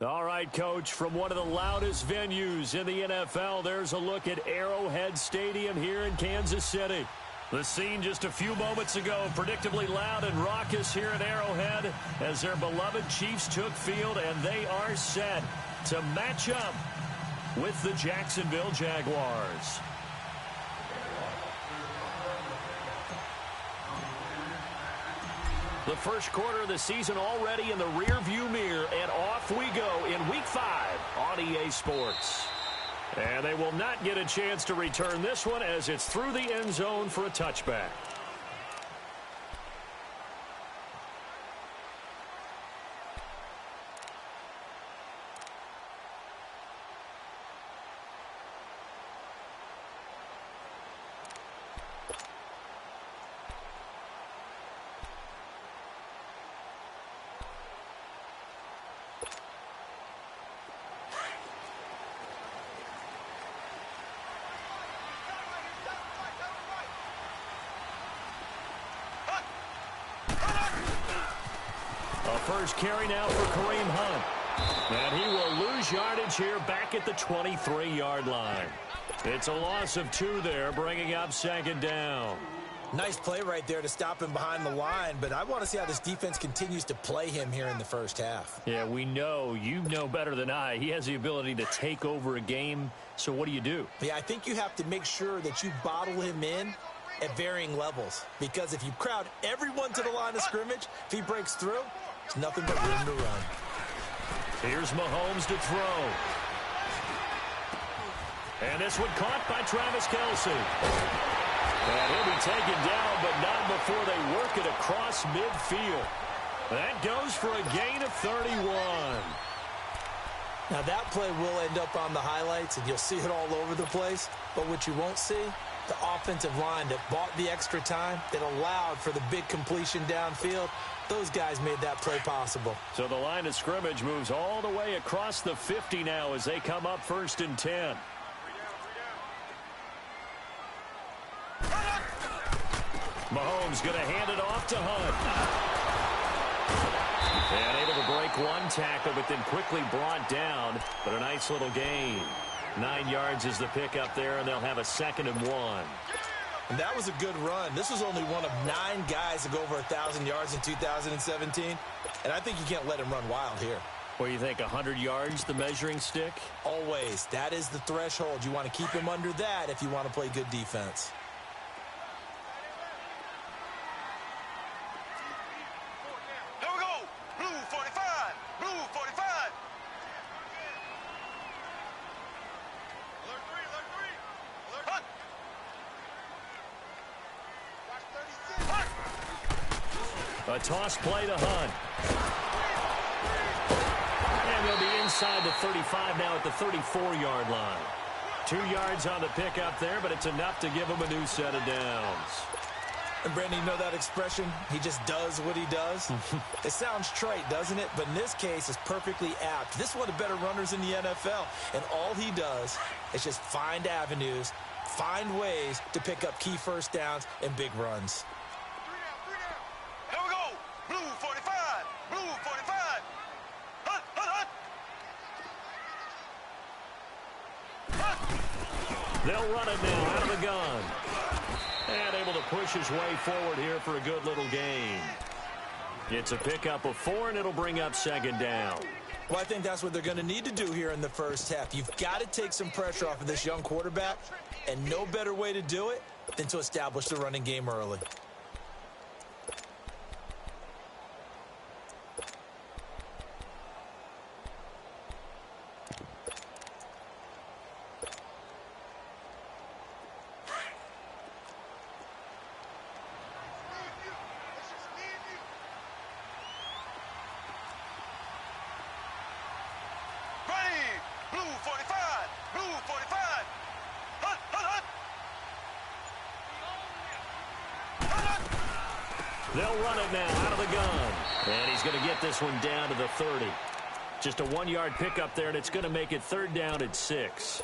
All right, Coach, from one of the loudest venues in the NFL, there's a look at Arrowhead Stadium here in Kansas City. The scene just a few moments ago, predictably loud and raucous here at Arrowhead as their beloved Chiefs took field, and they are set to match up with the Jacksonville Jaguars. The first quarter of the season already in the rearview mirror, and off we go in Week 5 on EA Sports. And they will not get a chance to return this one as it's through the end zone for a touchback. First carry now for Kareem Hunt. And he will lose yardage here back at the 23-yard line. It's a loss of 2 there, bringing up second down. Nice play right there to stop him behind the line, but I want to see how this defense continues to play him here in the first half. Yeah, we know. You know better than I. He has the ability to take over a game, so what do? Yeah, I think you have to make sure that you bottle him in at varying levels, because if you crowd everyone to the line of scrimmage, if he breaks through, it's nothing but room to run. Here's Mahomes to throw. And this one caught by Travis Kelce. And he'll be taken down, but not before they work it across midfield. That goes for a gain of 31. Now that play will end up on the highlights, and you'll see it all over the place. But what you won't see, the offensive line that bought the extra time, that allowed for the big completion downfield, those guys made that play possible. So the line of scrimmage moves all the way across the 50 now as they come up 1st and 10. Mahomes going to hand it off to Hunt. And able to break one tackle, but then quickly brought down. But a nice little gain. 9 yards is the pickup there, and they'll have a 2nd and 1. And that was a good run. This was only one of 9 guys to go over 1,000 yards in 2017. And I think you can't let him run wild here. Well, you think 100 yards, the measuring stick? Always. That is the threshold. You want to keep him under that if you want to play good defense. Here we go. Blue 45. Blue 45. Alert 3. Alert 3. Alert Hunt. A toss play to Hunt. And they'll be inside the 35 now at the 34-yard line. 2 yards on the pickup there, but it's enough to give them a new set of downs. And, Brandon, you know that expression? He just does what he does? It sounds trite, doesn't it? But in this case, it's perfectly apt. This is one of the better runners in the NFL. And all he does is just find avenues, find ways to pick up key first downs and big runs. 3 down. Here we go. Blue 45. Blue 45. Hunt, Hunt, Hunt. They'll run it now out of the gun. And able to push his way forward here for a good little gain. It's a pickup of 4, and it'll bring up 2nd down. Well, I think that's what they're going to need to do here in the first half. You've got to take some pressure off of this young quarterback, and no better way to do it than to establish the running game early. They'll run it now out of the gun. And he's going to get this one down to the 30. Just a 1-yard pickup there, and it's going to make it 3rd down at 6.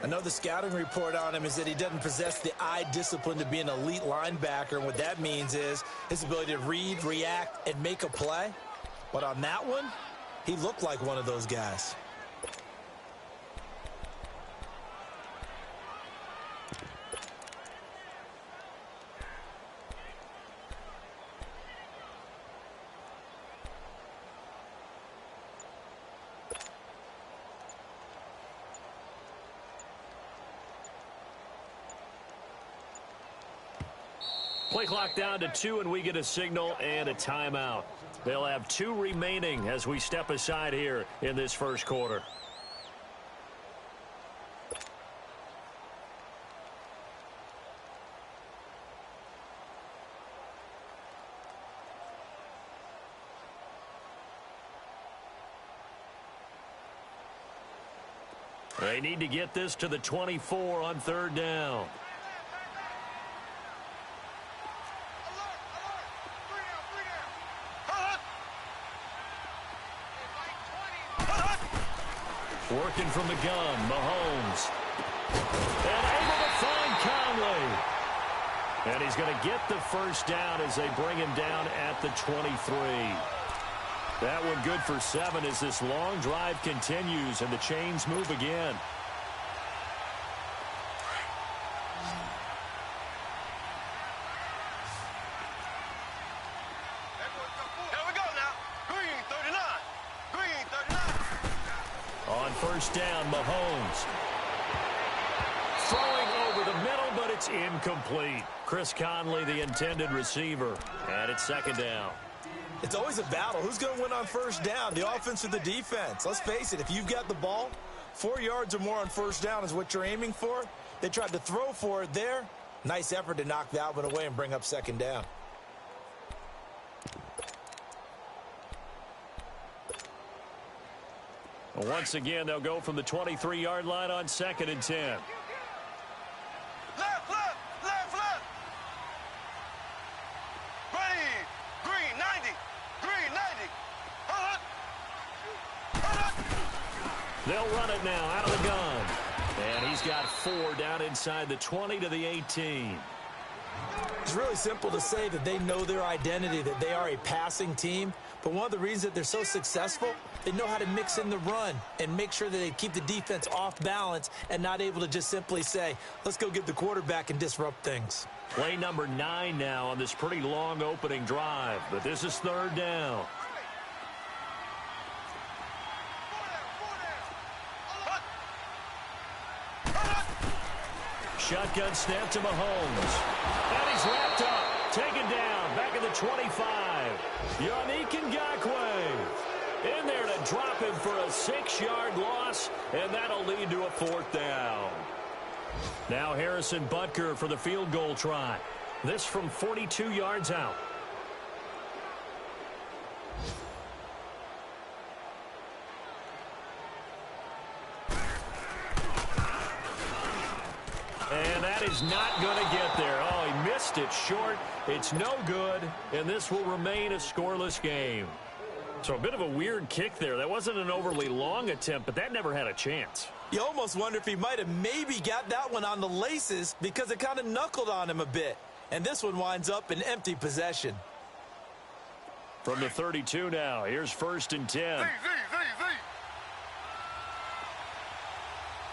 Another scouting report on him is that he doesn't possess the eye discipline to be an elite linebacker. And what that means is his ability to read, react, and make a play. But on that one, He looked like one of those guys. Play clock down to 2, and we get a signal and a timeout. They'll have 2 remaining as we step aside here in this first quarter. They need to get this to the 24 on 3rd down. Working from the gun, Mahomes. And able to find Conley. And he's going to get the first down as they bring him down at the 23. That one good for 7 as this long drive continues and the chains move again. Here we go now. Green 39. Green 39. On first down, Mahomes. Throwing over the middle, but it's incomplete. Chris Conley, the intended receiver. And it's 2nd down. It's always a battle. Who's going to win on first down, the offense or the defense? Let's face it, if you've got the ball, 4 yards or more on first down is what you're aiming for. They tried to throw for it there. Nice effort to knock that one away and bring up 2nd down. Once again, they'll go from the 23-yard line on 2nd and 10. Left, left, left, left. Green, green 90, green 90. They'll run it now out of the gun. And he's got 4 down inside the 20 to the 18. It's really simple to say that they know their identity, that they are a passing team. But one of the reasons that they're so successful, they know how to mix in the run and make sure that they keep the defense off balance and not able to just simply say, let's go get the quarterback and disrupt things. Play number 9 now on this pretty long opening drive. But this is 3rd down. Shotgun snap to Mahomes. And he's wrapped up. Taken down. Back at the 25. Yannick Ngakoue. In there to drop him for a 6-yard loss. And that'll lead to a 4th down. Now Harrison Butker for the field goal try. This from 42 yards out. And that is not going to get there. Oh, he missed it short. It's no good, and this will remain a scoreless game. So a bit of a weird kick there. That wasn't an overly long attempt, but that never had a chance. You almost wonder if he might have maybe got that one on the laces because it kind of knuckled on him a bit. And this one winds up in empty possession. From the 32 now, here's 1st and 10. Z.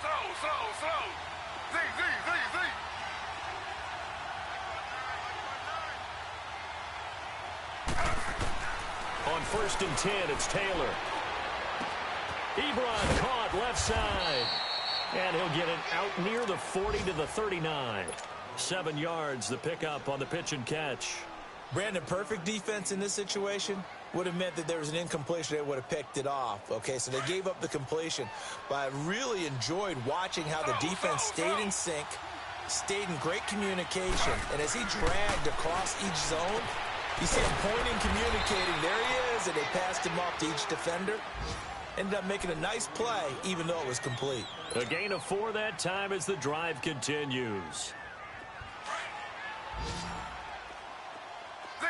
Slow. Z. On 1st and 10, it's Taylor. Ebron caught left side. And he'll get it out near the 40 to the 39. 7 yards, the pickup on the pitch and catch. Brandon, perfect defense in this situation would have meant that there was an incompletion. They would have picked it off. Okay, so they gave up the completion. But I really enjoyed watching how the defense stayed in sync, stayed in great communication. And as he dragged across each zone, you see him pointing, communicating. There he is, and they passed him off to each defender. Ended up making a nice play, even though it was complete. A gain of 4 that time as the drive continues. Z.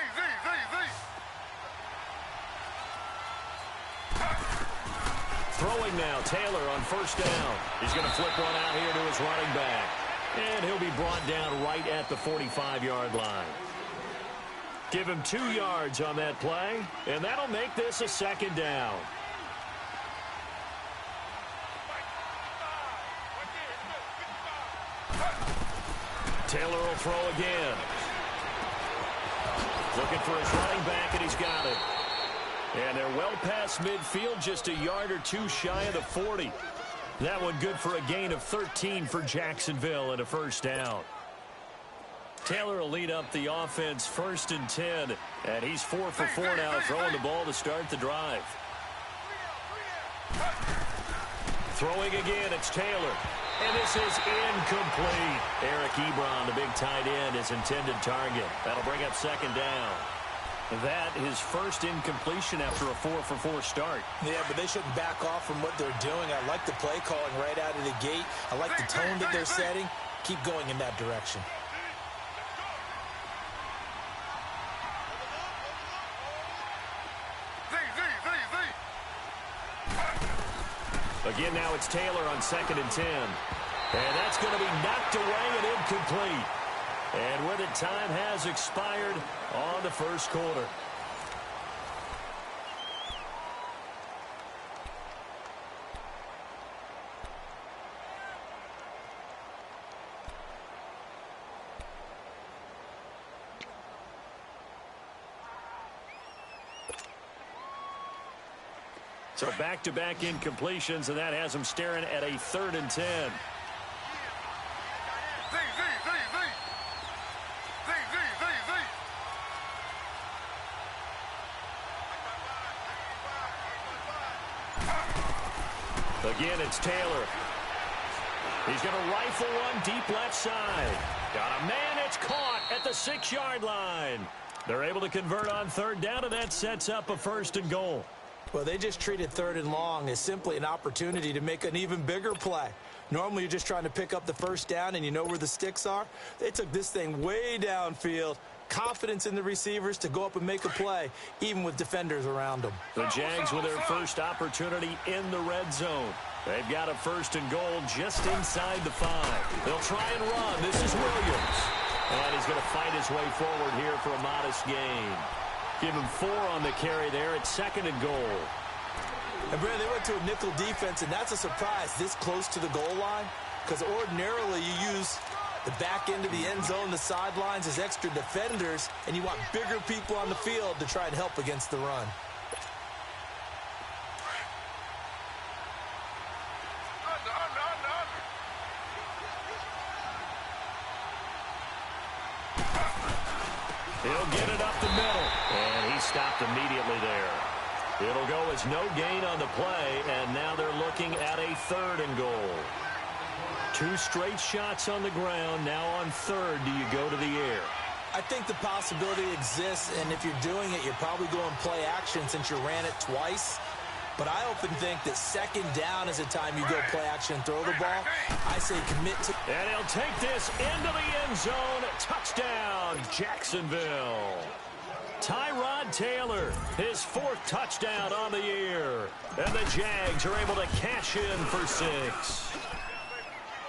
Throwing now, Taylor on 1st down. He's going to flip one out here to his running back. And he'll be brought down right at the 45-yard line. Give him 2 yards on that play, and that'll make this a 2nd down. Taylor will throw again. Looking for his running back, and he's got it. And they're well past midfield, just a yard or two shy of the 40. That one good for a gain of 13 for Jacksonville and a first down. Taylor will lead up the offense 1st and 10, and he's 4 for 4 now, throwing the ball to start the drive. Throwing again, it's Taylor. And this is incomplete. Eric Ebron, the big tight end, his intended target. That'll bring up 2nd down. That is first incompletion after a 4 for 4 start. Yeah, but they shouldn't back off from what they're doing. I like the play calling right out of the gate. I like the tone that they're setting. Keep going in that direction. Again, now it's Taylor on 2nd and 10. And that's going to be knocked away and incomplete. And with it, time has expired on the first quarter. So back-to-back incompletions, and that has them staring at a 3rd and 10. Again, it's Taylor. He's going to rifle one deep left side. Got a man, it's caught at the 6-yard line. They're able to convert on 3rd down, and that sets up a 1st and goal. Well, they just treated 3rd and long as simply an opportunity to make an even bigger play. Normally, you're just trying to pick up the 1st down, and you know where the sticks are. They took this thing way downfield. Confidence in the receivers to go up and make a play, even with defenders around them. The Jags with their first opportunity in the red zone. They've got a 1st and goal just inside the 5. They'll try and run. This is Williams. And he's going to fight his way forward here for a modest gain. Give him 4 on the carry there at 2nd and goal. And, Brandon, they went to a nickel defense, and that's a surprise this close to the goal line, because ordinarily you use the back end of the end zone, the sidelines as extra defenders, and you want bigger people on the field to try and help against the run. He'll get it up the middle, and he stopped immediately there. It'll go as no gain on the play, and now they're looking at a 3rd and goal. 2 straight shots on the ground. Now on 3rd, do you go to the air? I think the possibility exists, and if you're doing it, you're probably going play action since you ran it twice. But I often think that 2nd down is a time you go play action and throw the ball. I say commit to... And he'll take this into the end zone. Touchdown, Jacksonville. Tyrod Taylor, his 4th touchdown on the year. And the Jags are able to cash in for 6.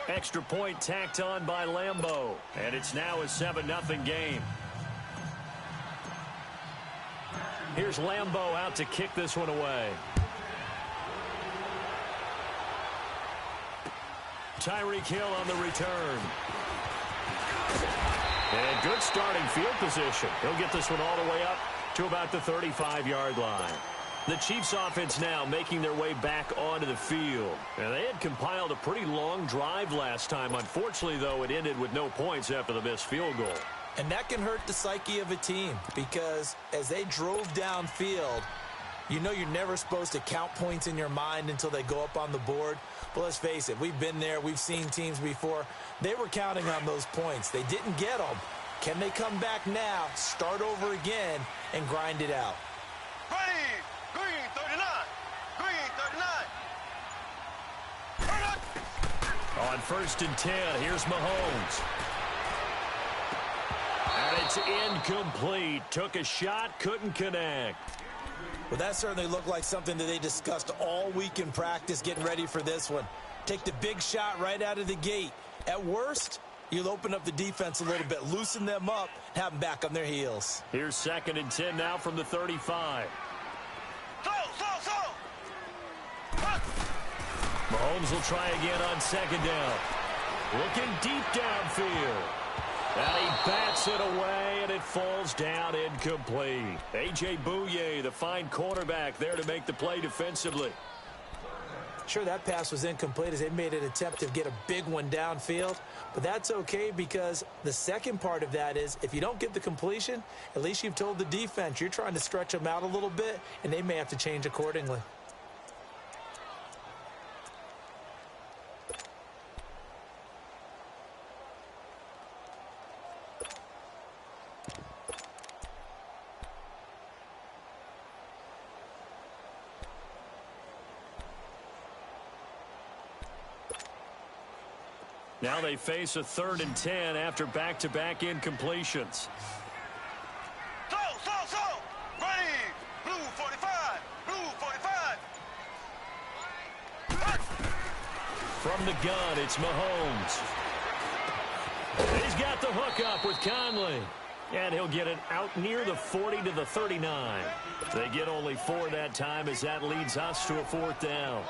Extra point tacked on by Lambeau. And it's now a 7-0 game. Here's Lambeau out to kick this one away. Tyreek Hill on the return. And good starting field position. He'll get this one all the way up to about the 35-yard line. The Chiefs offense now making their way back onto the field. And they had compiled a pretty long drive last time. Unfortunately, though, it ended with no points after the missed field goal. And that can hurt the psyche of a team because as they drove downfield, you know you're never supposed to count points in your mind until they go up on the board. But let's face it, we've been there. We've seen teams before. They were counting on those points. They didn't get them. Can they come back now, start over again, and grind it out? Green 39. Green 39. On 1st and 10, here's Mahomes. And it's incomplete. Took a shot, couldn't connect. Well, that certainly looked like something that they discussed all week in practice getting ready for this one. Take the big shot right out of the gate. At worst, you'll open up the defense a little bit, loosen them up, have them back on their heels. Here's 2nd and 10 now from the 35. Mahomes will try again on 2nd down. Looking deep downfield. And he bats it away, and it falls down incomplete. A.J. Bouye, the fine cornerback, there to make the play defensively. Sure, that pass was incomplete as they made an attempt to get a big one downfield. But that's okay because the second part of that is if you don't get the completion, at least you've told the defense you're trying to stretch them out a little bit, and they may have to change accordingly. Now they face a 3rd and 10 after back-to-back incompletions. Slow. Ready. Blue 45. Blue 45. From the gun, it's Mahomes. He's got the hook up with Conley. And he'll get it out near the 40 to the 39. They get only 4 that time as that leads us to a 4th down.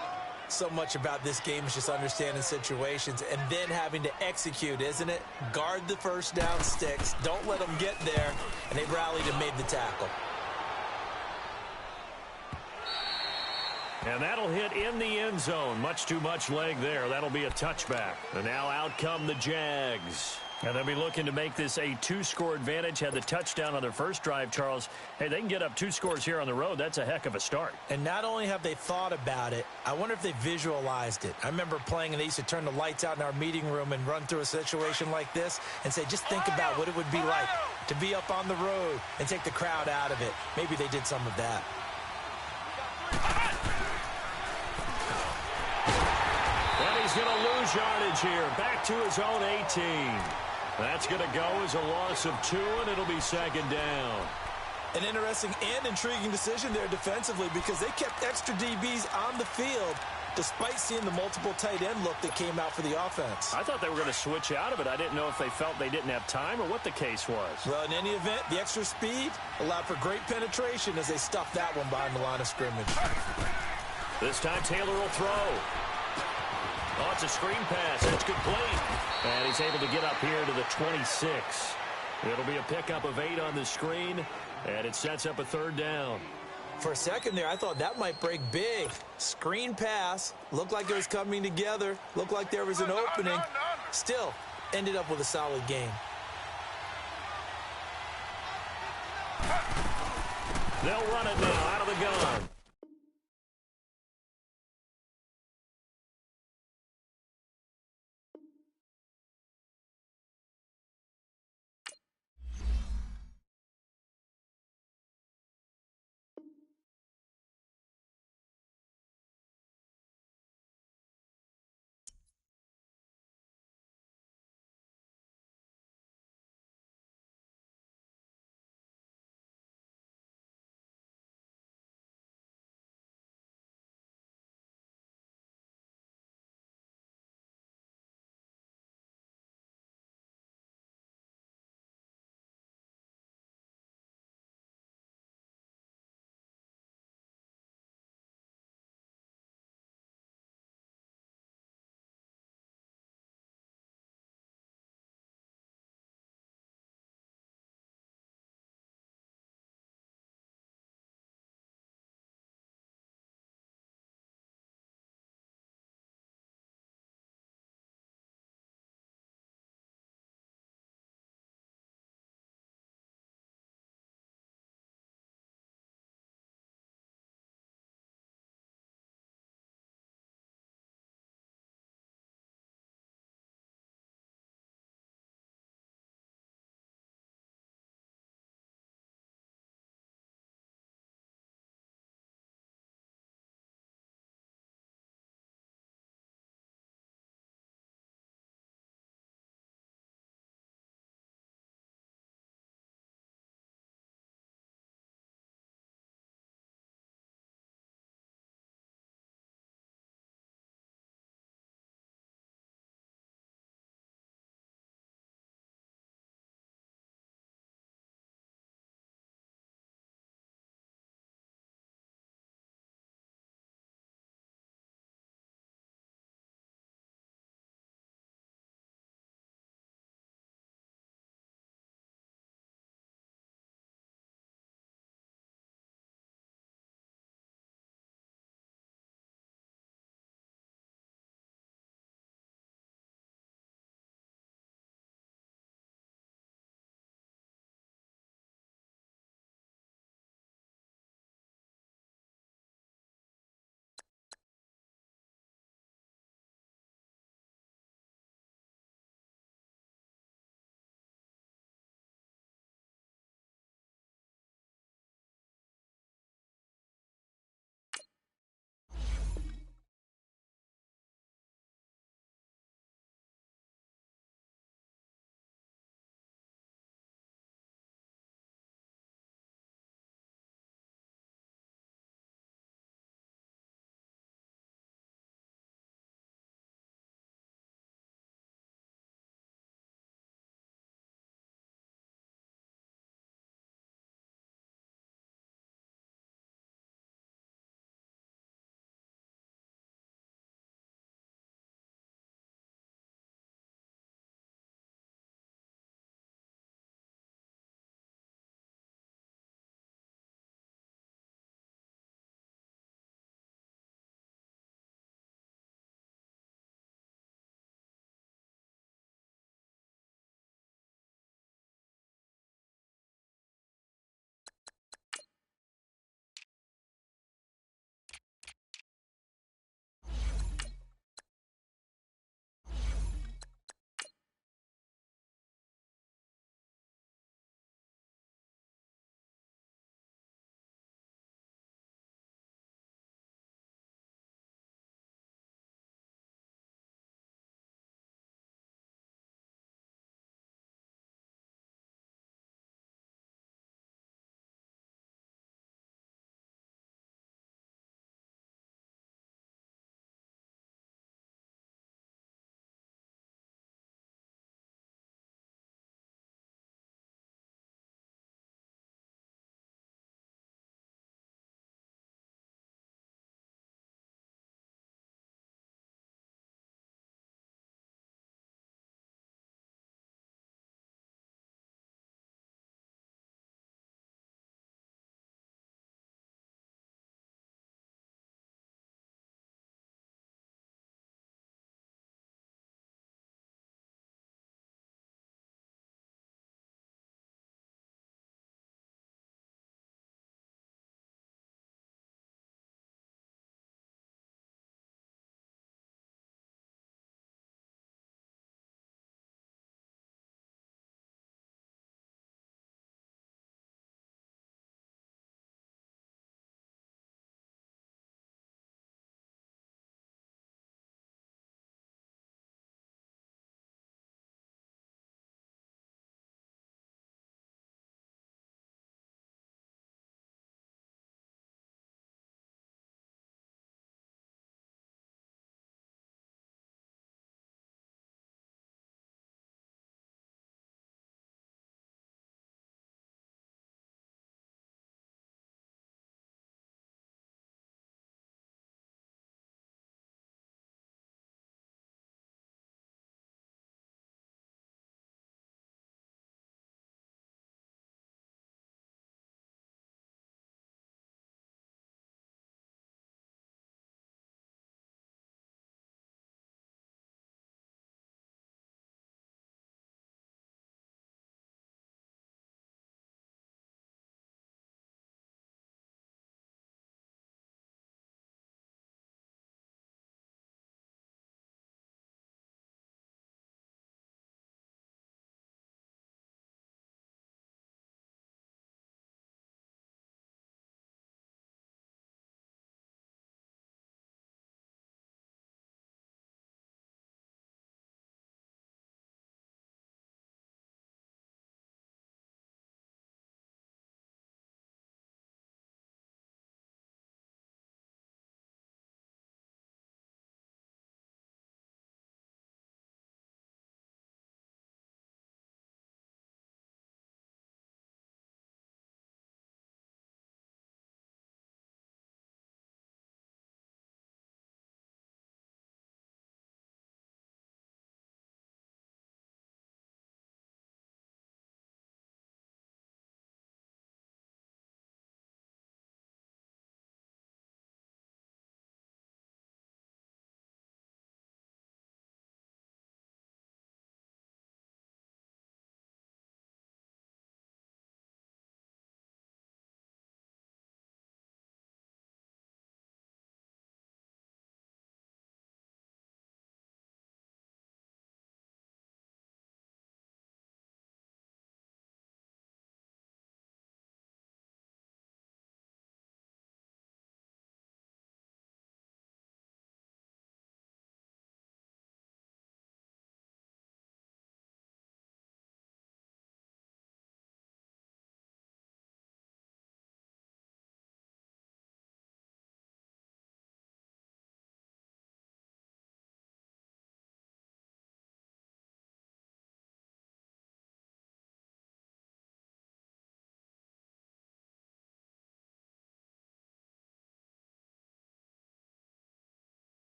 So much about this game is just understanding situations and then having to execute, isn't it? Guard the first down sticks. Don't let them get there. And they rallied and made the tackle. And that'll hit in the end zone. Much too much leg there. That'll be a touchback. And now out come the Jags. And they'll be looking to make this a 2-score advantage. Had the touchdown on their first drive, Charles. Hey, they can get up 2 scores here on the road. That's a heck of a start. And not only have they thought about it, I wonder if they visualized it. I remember playing and they used to turn the lights out in our meeting room and run through a situation like this and say, just think about what it would be like to be up on the road and take the crowd out of it. Maybe they did some of that. And he's going to lose yardage here. Back to his own 18. That's going to go as a loss of 2, and it'll be 2nd down. An interesting and intriguing decision there defensively because they kept extra DBs on the field despite seeing the multiple tight end look that came out for the offense. I thought they were going to switch out of it. I didn't know if they felt they didn't have time or what the case was. Well, in any event, the extra speed allowed for great penetration as they stuffed that one behind the line of scrimmage. This time Taylor will throw. Oh, it's a screen pass. It's complete. And he's able to get up here to the 26. It'll be a pickup of 8 on the screen, and it sets up a 3rd down. For a second there, I thought that might break big. Screen pass. Looked like it was coming together. Looked like there was an opening. Still, ended up with a solid game. They'll run it now out of the gun.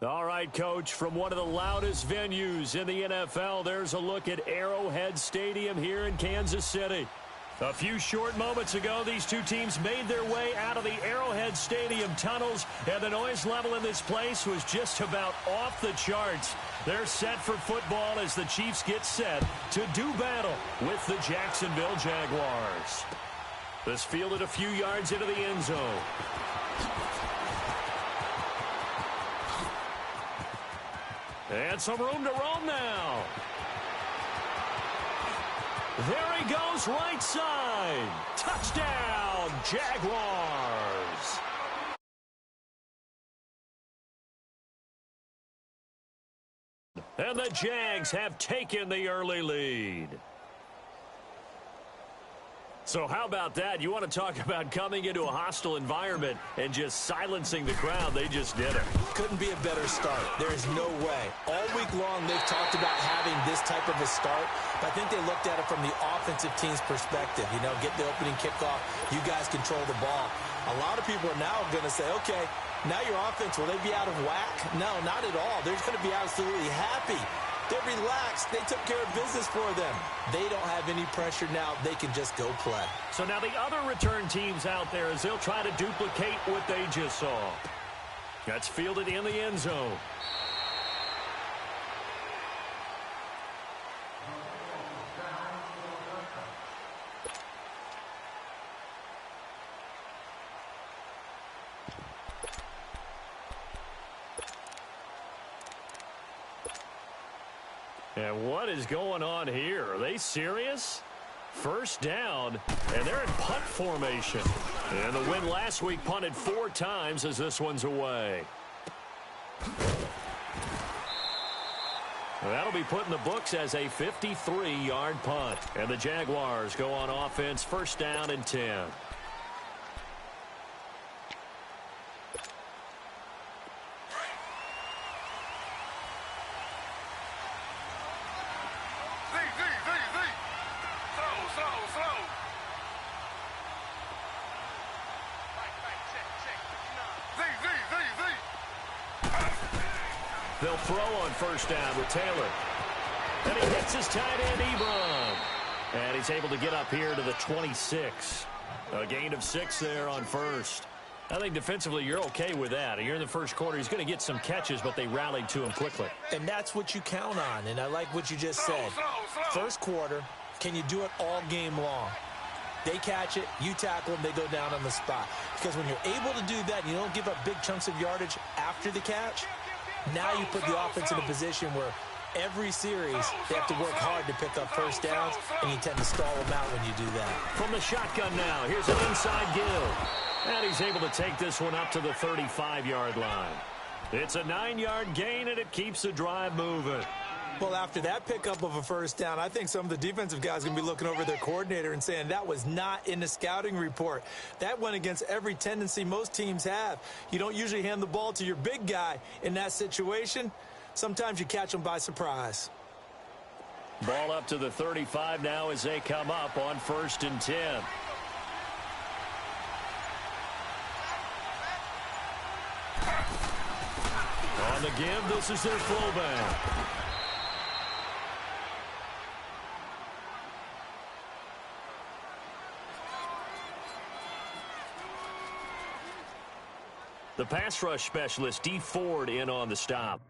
All right, Coach, from one of the loudest venues in the NFL, there's a look at Arrowhead Stadium here in Kansas City. A few short moments ago, these two teams made their way out of the Arrowhead Stadium tunnels, and the noise level in this place was just about off the charts. They're set for football as the Chiefs get set to do battle with the Jacksonville Jaguars. This fielded a few yards into the end zone. And some room to roam now. There he goes, right side. Touchdown, Jaguars. And the Jags have taken the early lead. So how about that? You want to talk about coming into a hostile environment and just silencing the crowd. They just did it. Couldn't be a better start. There is no way. All week long, they've talked about having this type of a start, but I think they looked at it from the offensive team's perspective. You know, get the opening kickoff. You guys control the ball. A lot of people are now going to say, okay, now your offense, will they be out of whack? No, not at all. They're going to be absolutely happy. They're relaxed. They took care of business for them. They don't have any pressure now. They can just go play. So now the other return teams out there as they'll try to duplicate what they just saw. That's fielded in the end zone. And what is going on here? Are they serious? First down, and they're in punt formation. And the win last week punted 4 times as this one's away. That'll be put in the books as a 53-yard punt. And the Jaguars go on offense, first down and 10. They'll throw on first down with Taylor. And he hits his tight end, Ebron. And he's able to get up here to the 26. A gain of 6 there on first. I think defensively you're okay with that. You're in the first quarter. He's going to get some catches, but they rallied to him quickly. And that's what you count on, and I like what you just said. First quarter, can you do it all game long? They catch it, you tackle them, they go down on the spot. Because when you're able to do that, and you don't give up big chunks of yardage after the catch, now you put the offense in a position where every series they have to work hard to pick up first downs, and you tend to stall them out when you do that. From the shotgun now, here's an inside give. And he's able to take this one up to the 35-yard line. It's a 9-yard gain, and it keeps the drive moving. Well, after that pickup of a first down, I think some of the defensive guys are going to be looking over their coordinator and saying that was not in the scouting report. That went against every tendency most teams have. You don't usually hand the ball to your big guy in that situation. Sometimes you catch them by surprise. Ball up to the 35 now as they come up on first and 10. On the give, this is their fullback. The pass rush specialist, D. Ford, in on the stop.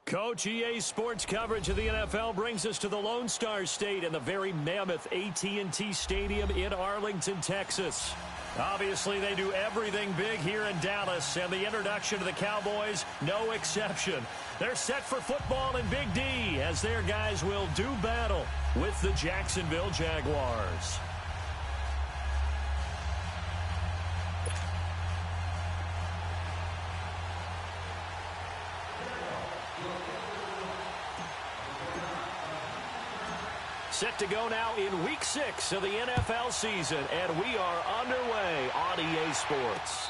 Coach, EA Sports coverage of the NFL brings us to the Lone Star State and the very mammoth AT&T Stadium in Arlington, Texas. Obviously, they do everything big here in Dallas, and the introduction to the Cowboys, no exception. They're set for football in Big D as their guys will do battle with the Jacksonville Jaguars. Set to go now in Week 6 of the NFL season, and we are underway on EA Sports.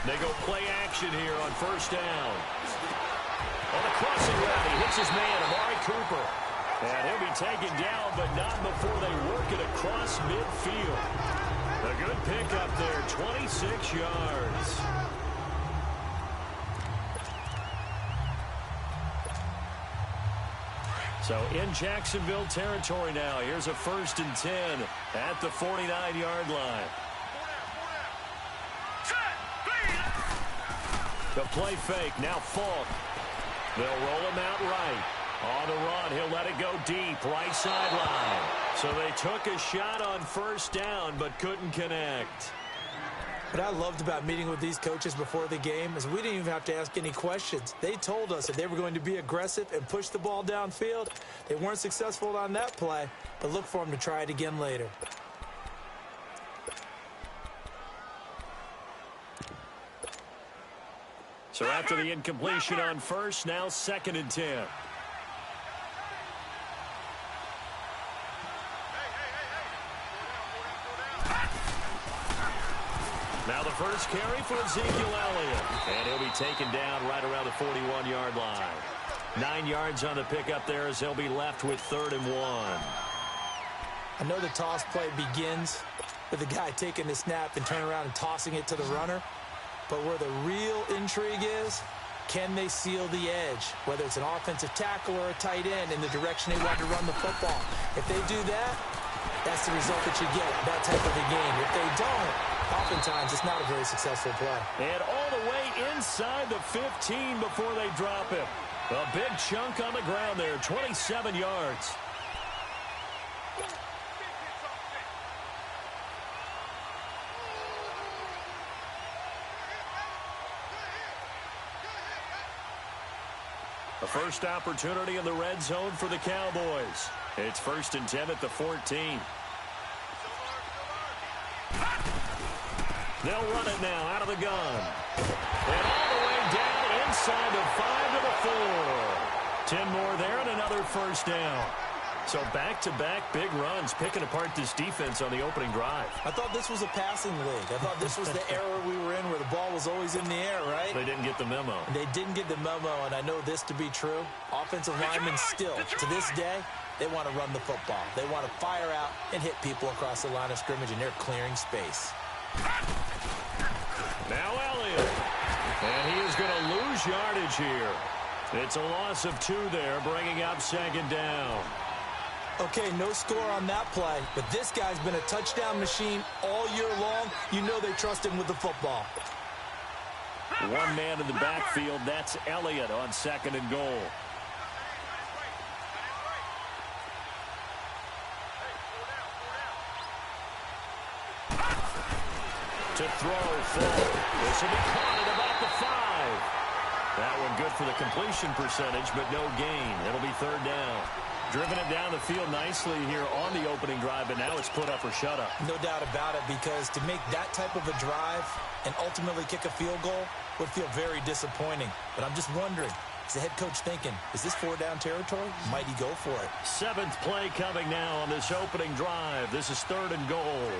They go play action here on first down. On the crossing route, he hits his man, Amari Cooper. And he'll be taken down, but not before they work it across midfield. A good pickup there, 26 yards. So in Jacksonville territory now, here's a 1st and 10 at the 49-yard line. The play fake, now Falk. They'll roll him out right. On the run, he'll let it go deep, right sideline. So they took a shot on first down, but couldn't connect. What I loved about meeting with these coaches before the game is we didn't even have to ask any questions. They told us that they were going to be aggressive and push the ball downfield. They weren't successful on that play, but look for them to try it again later. So after the incompletion on first, now 2nd and 10. Now the first carry for Ezekiel Elliott. And he'll be taken down right around the 41-yard line. 9 yards on the pickup there as they'll be left with 3rd and 1. I know the toss play begins with the guy taking the snap and turning around and tossing it to the runner. But where the real intrigue is, can they seal the edge, whether it's an offensive tackle or a tight end, in the direction they want to run the football? If they do that, that's the result that you get, that type of a game. If they don't, oftentimes it's not a very successful play. And all the way inside the 15 before they drop him. A big chunk on the ground there, 27 yards. A first opportunity in the red zone for the Cowboys. It's 1st and 10 at the 14. They'll run it now out of the gun. And all the way down inside the 5 to the 4. 10 more there and another first down. So back-to-back big runs, picking apart this defense on the opening drive. I thought this was a passing league. I thought this was the era we were in where the ball was always in the air, right? They didn't get the memo. They didn't get the memo, and I know this to be true. Offensive linemen still, to this day, they want to run the football. They want to fire out and hit people across the line of scrimmage, and they're clearing space. Now Elliott. And he is going to lose yardage here. It's a loss of 2 there, bringing up 2nd down. Okay, no score on that play, but this guy's been a touchdown machine all year long. You know they trust him with the football. One man in the backfield, that's Elliott on 2nd and goal. To throw, Falk. This will be caught at about the 5. That one good for the completion percentage, but no gain. It'll be 3rd down. Driven it down the field nicely here on the opening drive, but now it's put up or shut up. No doubt about it, because to make that type of a drive and ultimately kick a field goal would feel very disappointing. But I'm just wondering, is the head coach thinking, is this 4-down territory? Might he go for it? 7th play coming now on this opening drive. This is 3rd and goal.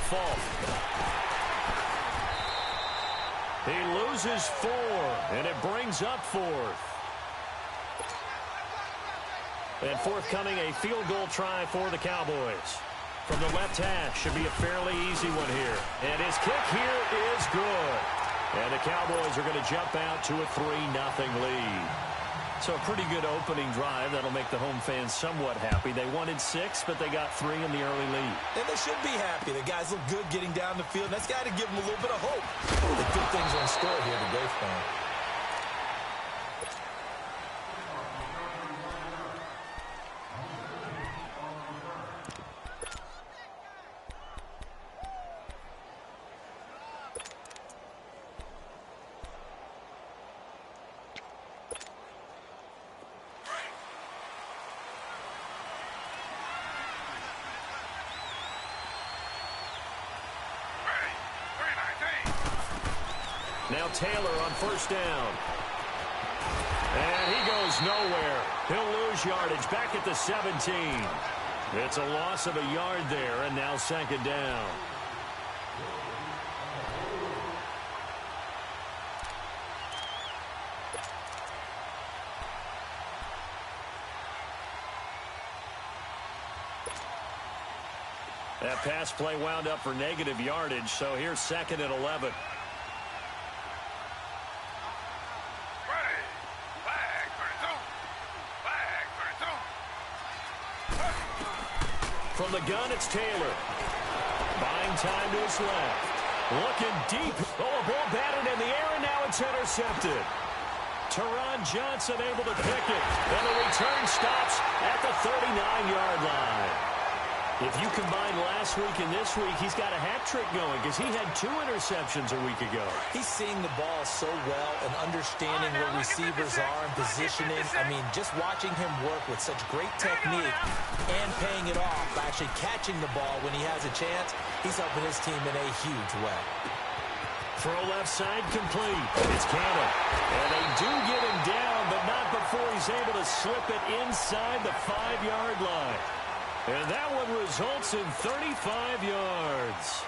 Falk. loses 4, and it brings up 4th. And forthcoming, a field goal try for the Cowboys. From the left hash, should be a fairly easy one here. And his kick here is good. And the Cowboys are going to jump out to a 3-0 lead. So a pretty good opening drive. That'll make the home fans somewhat happy. They wanted 6, but they got 3 in the early lead. And they should be happy. The guys look good getting down the field. That's got to give them a little bit of hope. The good things are in store here today for them. Now Taylor on first down. And he goes nowhere. He'll lose yardage back at the 17. It's a loss of a yard there, and now 2nd down. That pass play wound up for negative yardage, so here's 2nd and 11. From the gun, it's Taylor. Buying time to his left. Looking deep. Oh, a ball batted in the air, and now it's intercepted. Teron Johnson able to pick it. And the return stops at the 39-yard line. If you combine last week and this week, he's got a hat trick going because he had 2 interceptions a week ago. He's seeing the ball so well and understanding where receivers are and positioning. I mean, just watching him work with such great technique and paying it off by actually catching the ball when he has a chance, he's helping his team in a huge way. Throw left side complete. It's Cannon. And they do get him down, but not before he's able to slip it inside the 5-yard line. And that one results in 35 yards.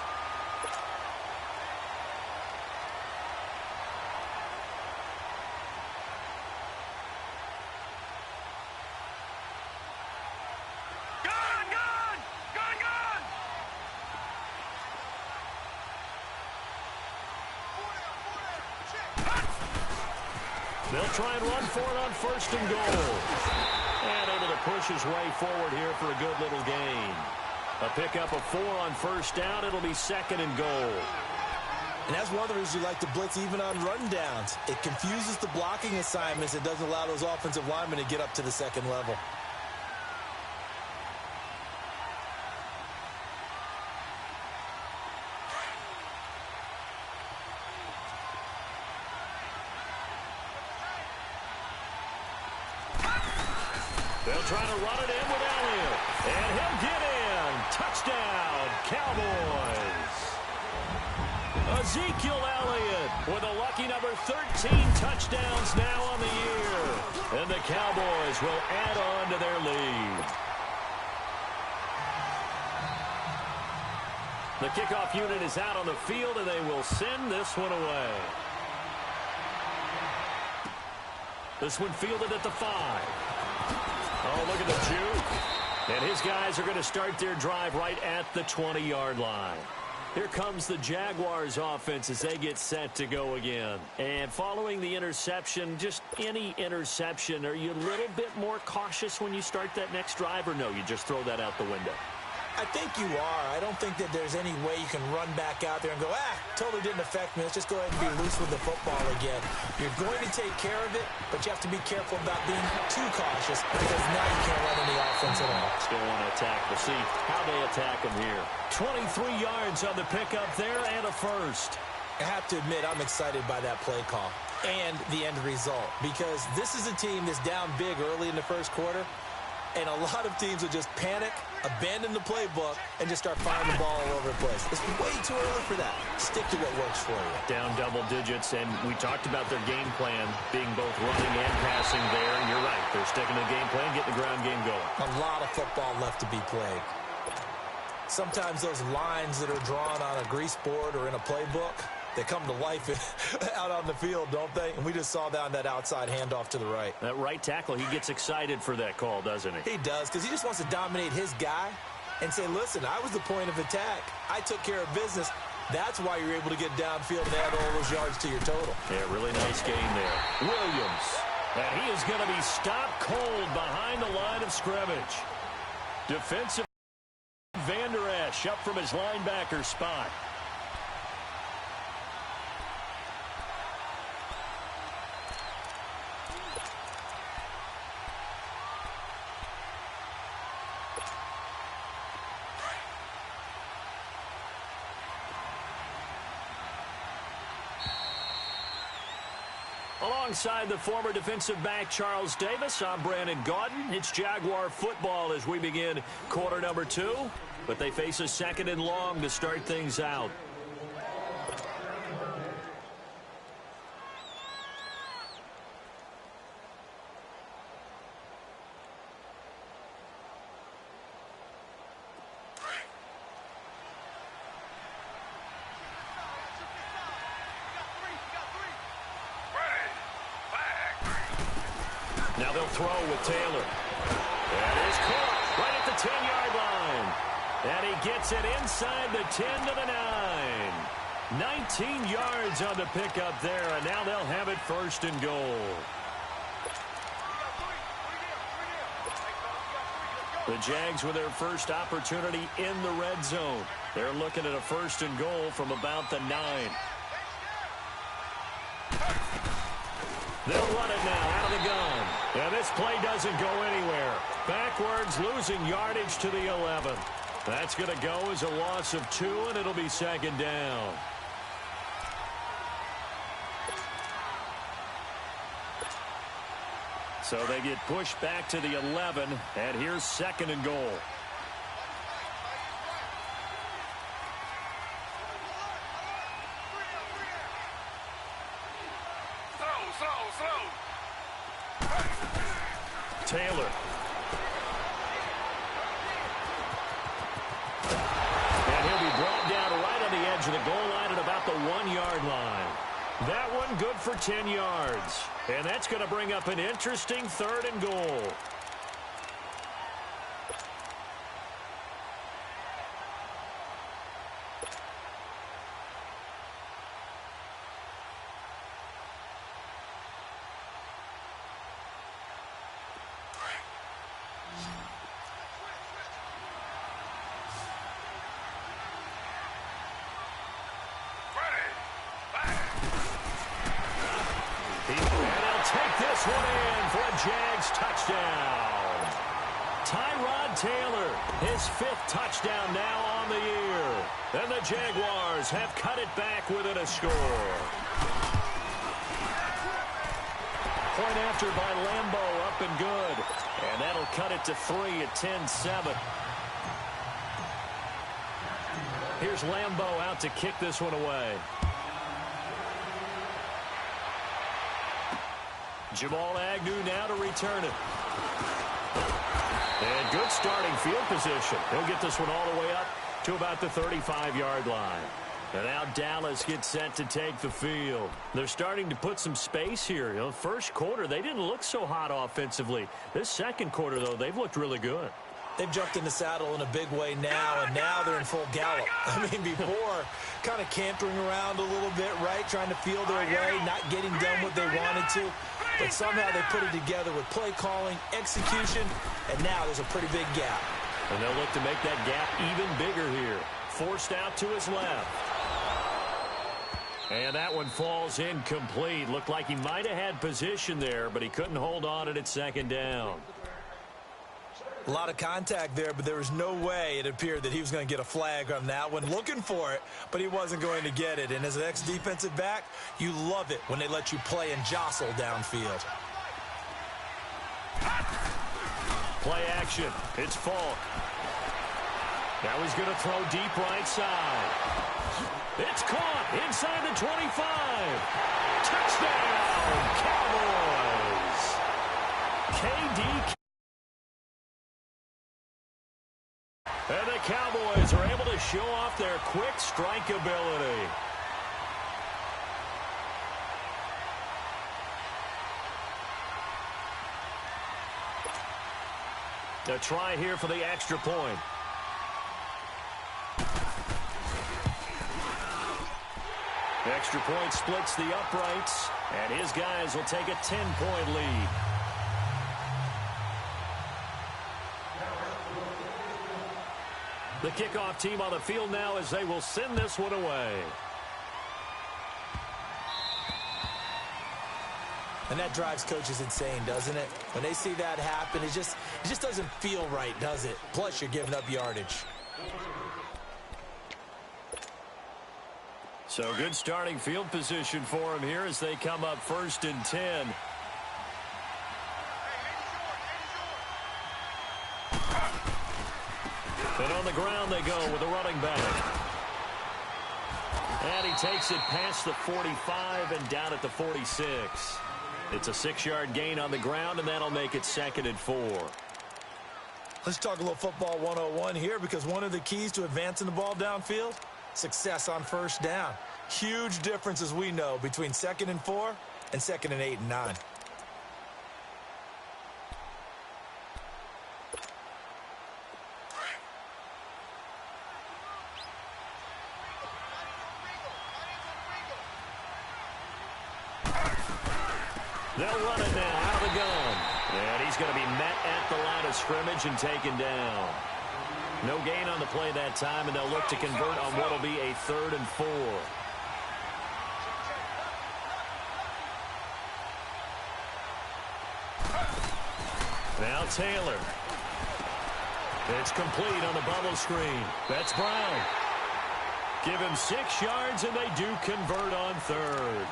They'll try and run for it on 1st and goal. And able to push his way forward here for a good little gain. A pickup of 4 on 1st down. It'll be 2nd and goal. And that's one of the reasons you like to blitz even on run downs. It confuses the blocking assignments. It doesn't allow those offensive linemen to get up to the 2nd level. They'll try to run it in with Elliott. And he'll get in. Touchdown, Cowboys. Ezekiel Elliott with a lucky number 13 touchdowns now on the year. And the Cowboys will add on to their lead. The kickoff unit is out on the field, and they will send this one away. This one fielded at the 5. Oh, look at the juke. And his guys are going to start their drive right at the 20-yard line. Here comes the Jaguars offense as they get set to go again. And following the interception, just any interception, are you a little bit more cautious when you start that next drive, or no, you just throw that out the window? I think you are. I don't think that there's any way you can run back out there and go, totally didn't affect me. Let's just go ahead and be loose with the football again. You're going to take care of it, but you have to be careful about being too cautious because now you can't run any offense at all. Still want to attack. We'll see how they attack them here. 23 yards on the pickup there and a 1st. I have to admit, I'm excited by that play call and the end result because this is a team that's down big early in the 1st quarter, and a lot of teams will just panic, abandon the playbook, and just start firing the ball all over the place. It's way too early for that. Stick to what works for you. Down double digits, and we talked about their game plan being both running and passing there. And you're right. They're sticking to the game plan, getting the ground game going. A lot of football left to be played. Sometimes those lines that are drawn on a grease board or in a playbook, They come to life out on the field, don't they? And we just saw that on that outside handoff to the right. That right tackle, he gets excited for that call, doesn't he? He does, because he just wants to dominate his guy and say, listen, I was the point of attack. I took care of business. That's why you're able to get downfield and add all those yards to your total. Yeah, really nice game there. Williams. And he is going to be stopped cold behind the line of scrimmage. Defensive Van Der Esch up from his linebacker spot. Alongside the former defensive back Charles Davis, I'm Brandon Gaudin. It's Jaguar football as we begin quarter number 2, but they face a second and long to start things out. Now they'll throw with Taylor. That is caught right at the 10-yard line. And he gets it inside the 10 to the 9. 19 yards on the pickup there, and now they'll have it first and goal. The Jags with their first opportunity in the red zone. They're looking at a first and goal from about the 9. They'll run it now out of the gun. And this play doesn't go anywhere. Backwards, losing yardage to the 11. That's going to go as a loss of 2, and it'll be second down. So they get pushed back to the 11, and here's second and goal. Taylor. And he'll be brought down right on the edge of the goal line at about the 1-yard line. That one good for 10 yards. And that's going to bring up an interesting third and goal. This one in for a Jags touchdown. Tyrod Taylor, his 5th touchdown now on the year. And the Jaguars have cut it back within a score. Point after by Lambeau, up and good. And that'll cut it to 3 at 10-7. Here's Lambeau out to kick this one away. Jamal Agnew now to return it. And good starting field position. He'll get this one all the way up to about the 35-yard line. And now Dallas gets set to take the field. They're starting to put some space here. You know, first quarter, they didn't look so hot offensively. This second quarter, though, they've looked really good. They've jumped in the saddle in a big way now, and now they're in full gallop. I mean, before, kind of cantering around a little bit, right, trying to feel their way, not getting done what they wanted to. But somehow they put it together with play calling, execution, and now there's a pretty big gap. And they'll look to make that gap even bigger here. Forced out to his left. And that one falls incomplete. Looked like he might have had position there, but he couldn't hold on at second down. A lot of contact there, but there was no way it appeared that he was going to get a flag on that one. Looking for it, but he wasn't going to get it. And as an ex-defensive back, you love it when they let you play and jostle downfield. Play action. It's Falk. Now he's going to throw deep right side. It's caught inside the 25. Touchdown, Cowboys. KD. And the Cowboys are able to show off their quick strike ability. A try here for the extra point. Extra point splits the uprights, and his guys will take a 10-point lead. The kickoff team on the field now as they will send this one away. And that drives coaches insane, doesn't it? When they see that happen, it just doesn't feel right, does it? Plus, you're giving up yardage. So good starting field position for him here as they come up 1st and 10. And on the ground they go with a running back. And he takes it past the 45 and down at the 46. It's a 6-yard gain on the ground, and that'll make it 2nd and 4. Let's talk a little football 101 here, because one of the keys to advancing the ball downfield, success on 1st down. Huge difference, as we know, between 2nd and 4 and 2nd and 8 and 9. They'll run it now out of the gun. And he's going to be met at the line of scrimmage and taken down. No gain on the play that time, and they'll look to convert on what will be a 3rd and 4. Now Taylor. It's complete on the bubble screen. That's Brown. Give him 6 yards, and they do convert on 3rd.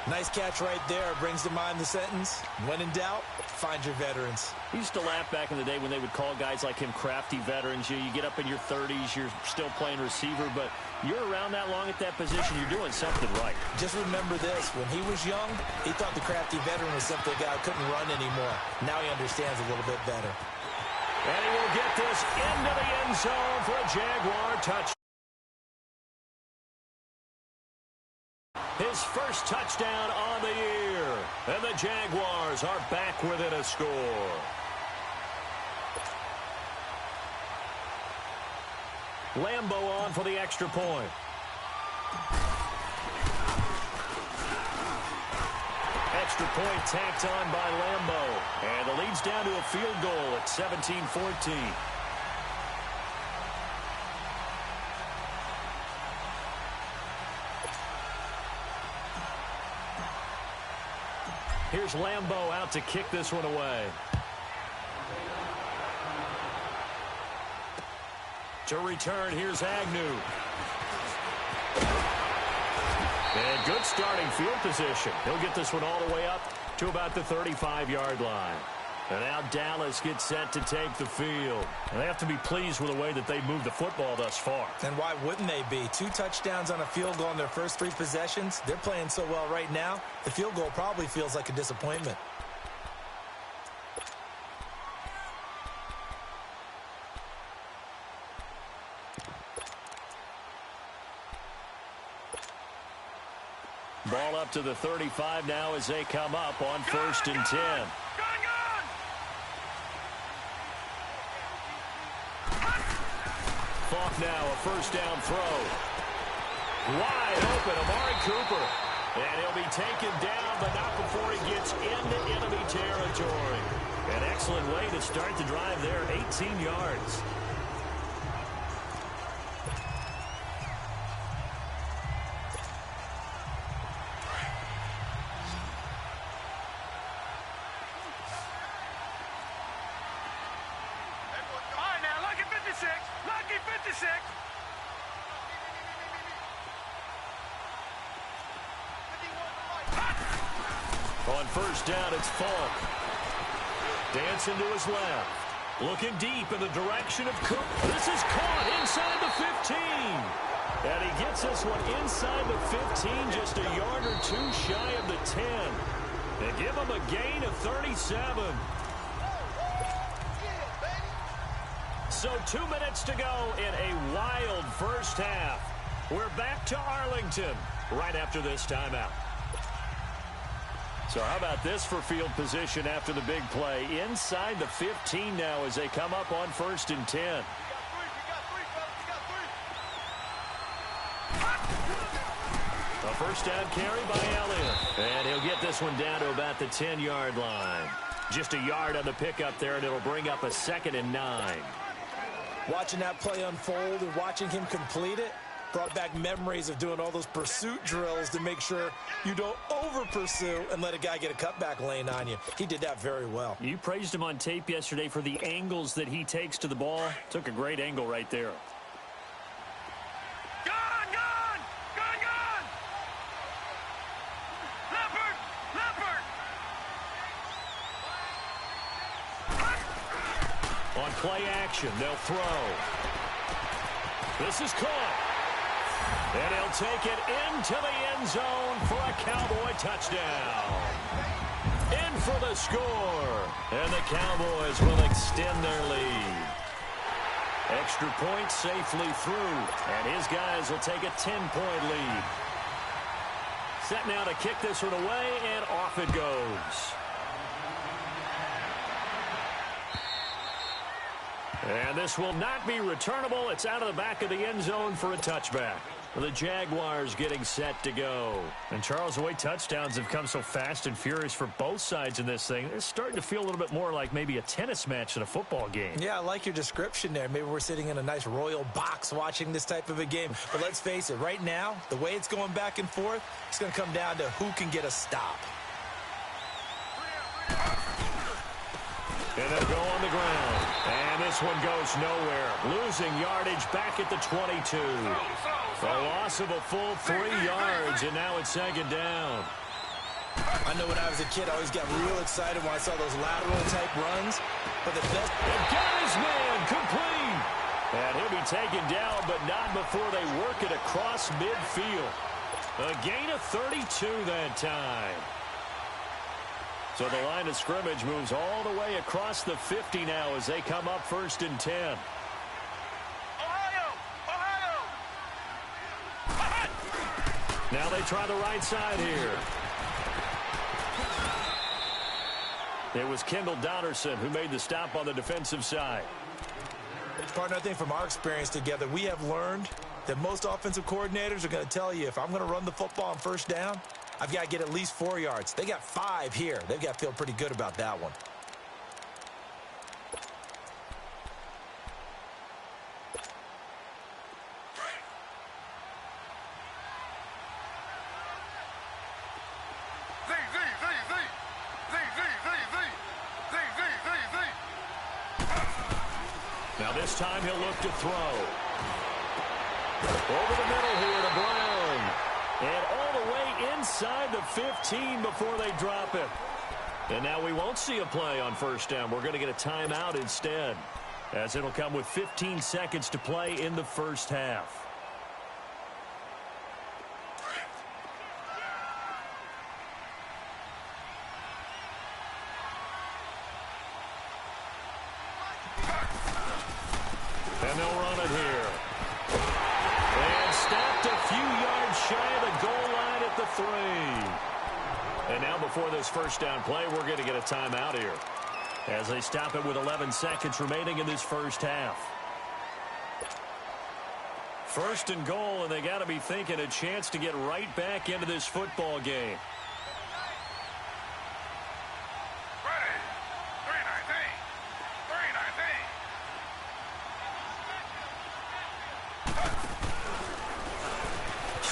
Nice catch right there. Brings to mind the sentence, when in doubt, find your veterans. We used to laugh back in the day when they would call guys like him crafty veterans. You get up in your 30s, you're still playing receiver, but you're around that long at that position, you're doing something right. Just remember this. When he was young, he thought the crafty veteran was simply a guy who couldn't run anymore. Now he understands a little bit better. And he will get this into the end zone for a Jaguar touchdown. His first touchdown on the year. And the Jaguars are back within a score. Lambo on for the extra point. Extra point tacked on by Lambo. And the lead's down to a field goal at 17-14. Here's Lambo out to kick this one away. To return, here's Agnew. And good starting field position. He'll get this one all the way up to about the 35-yard line. And now Dallas gets set to take the field. And they have to be pleased with the way that they moved the football thus far. And why wouldn't they be? 2 touchdowns on a field goal in their first 3 possessions. They're playing so well right now, the field goal probably feels like a disappointment. Ball up to the 35 now as they come up on 1st and 10. Falk now, a 1st down throw. Wide open, Amari Cooper. And he'll be taken down, but not before he gets into enemy territory. An excellent way to start the drive there, 18 yards. On 1st down, it's Falk. Dancing to his left. Looking deep in the direction of Cook. This is caught inside the 15. And he gets this one inside the 15, just a yard or 2 shy of the 10. They give him a gain of 37. So 2 minutes to go in a wild first half. We're back to Arlington right after this timeout. So how about this for field position after the big play? Inside the 15 now as they come up on 1st and 10. A first down carry by Elliott. And he'll get this one down to about the 10-yard line. Just a yard on the pickup there, and it'll bring up a 2nd and 9. Watching that play unfold and watching him complete it brought back memories of doing all those pursuit drills to make sure you don't over-pursue and let a guy get a cutback lane on you. He did that very well. You praised him on tape yesterday for the angles that he takes to the ball. Took a great angle right there. On play action, they'll throw. This is caught. And he'll take it into the end zone for a Cowboy touchdown. In for the score. And the Cowboys will extend their lead. Extra point safely through. And his guys will take a 10-point lead. Set now to kick this one away, and off it goes. And this will not be returnable. It's out of the back of the end zone for a touchback. The Jaguars getting set to go. And, Charles, the way touchdowns have come so fast and furious for both sides in this thing, it's starting to feel a little bit more like maybe a tennis match than a football game. Yeah, I like your description there. Maybe we're sitting in a nice royal box watching this type of a game. But let's face it, right now, the way it's going back and forth, it's going to come down to who can get a stop. And they'll go on the ground. And this one goes nowhere. Losing yardage back at the 22. A loss of a full 3 yards, and now it's 2nd down. I know when I was a kid, I always got real excited when I saw those lateral-type runs. But the best... And got his man complete. And he'll be taken down, but not before they work it across midfield. A gain of 32 that time. So the line of scrimmage moves all the way across the 50 now as they come up 1st and 10. Now they try the right side here. It was Kendall Donnerson who made the stop on the defensive side. Partner, I think from our experience together, we have learned that most offensive coordinators are going to tell you, if I'm going to run the football on 1st down, I've got to get at least 4 yards. They got 5 here. They've got to feel pretty good about that one. Now this time he'll look to throw. Over the middle here to Brown. And all the way inside the 15 before they drop it. And now we won't see a play on 1st down. We're going to get a timeout instead, as it'll come with 15 seconds to play in the 1st half. And they'll run it here. And stopped a few yards shy of the goal line at the 3. And now before this 1st down play, we're going to get a timeout here, as they stop it with 11 seconds remaining in this 1st half. 1st and goal, and they got to be thinking a chance to get right back into this football game.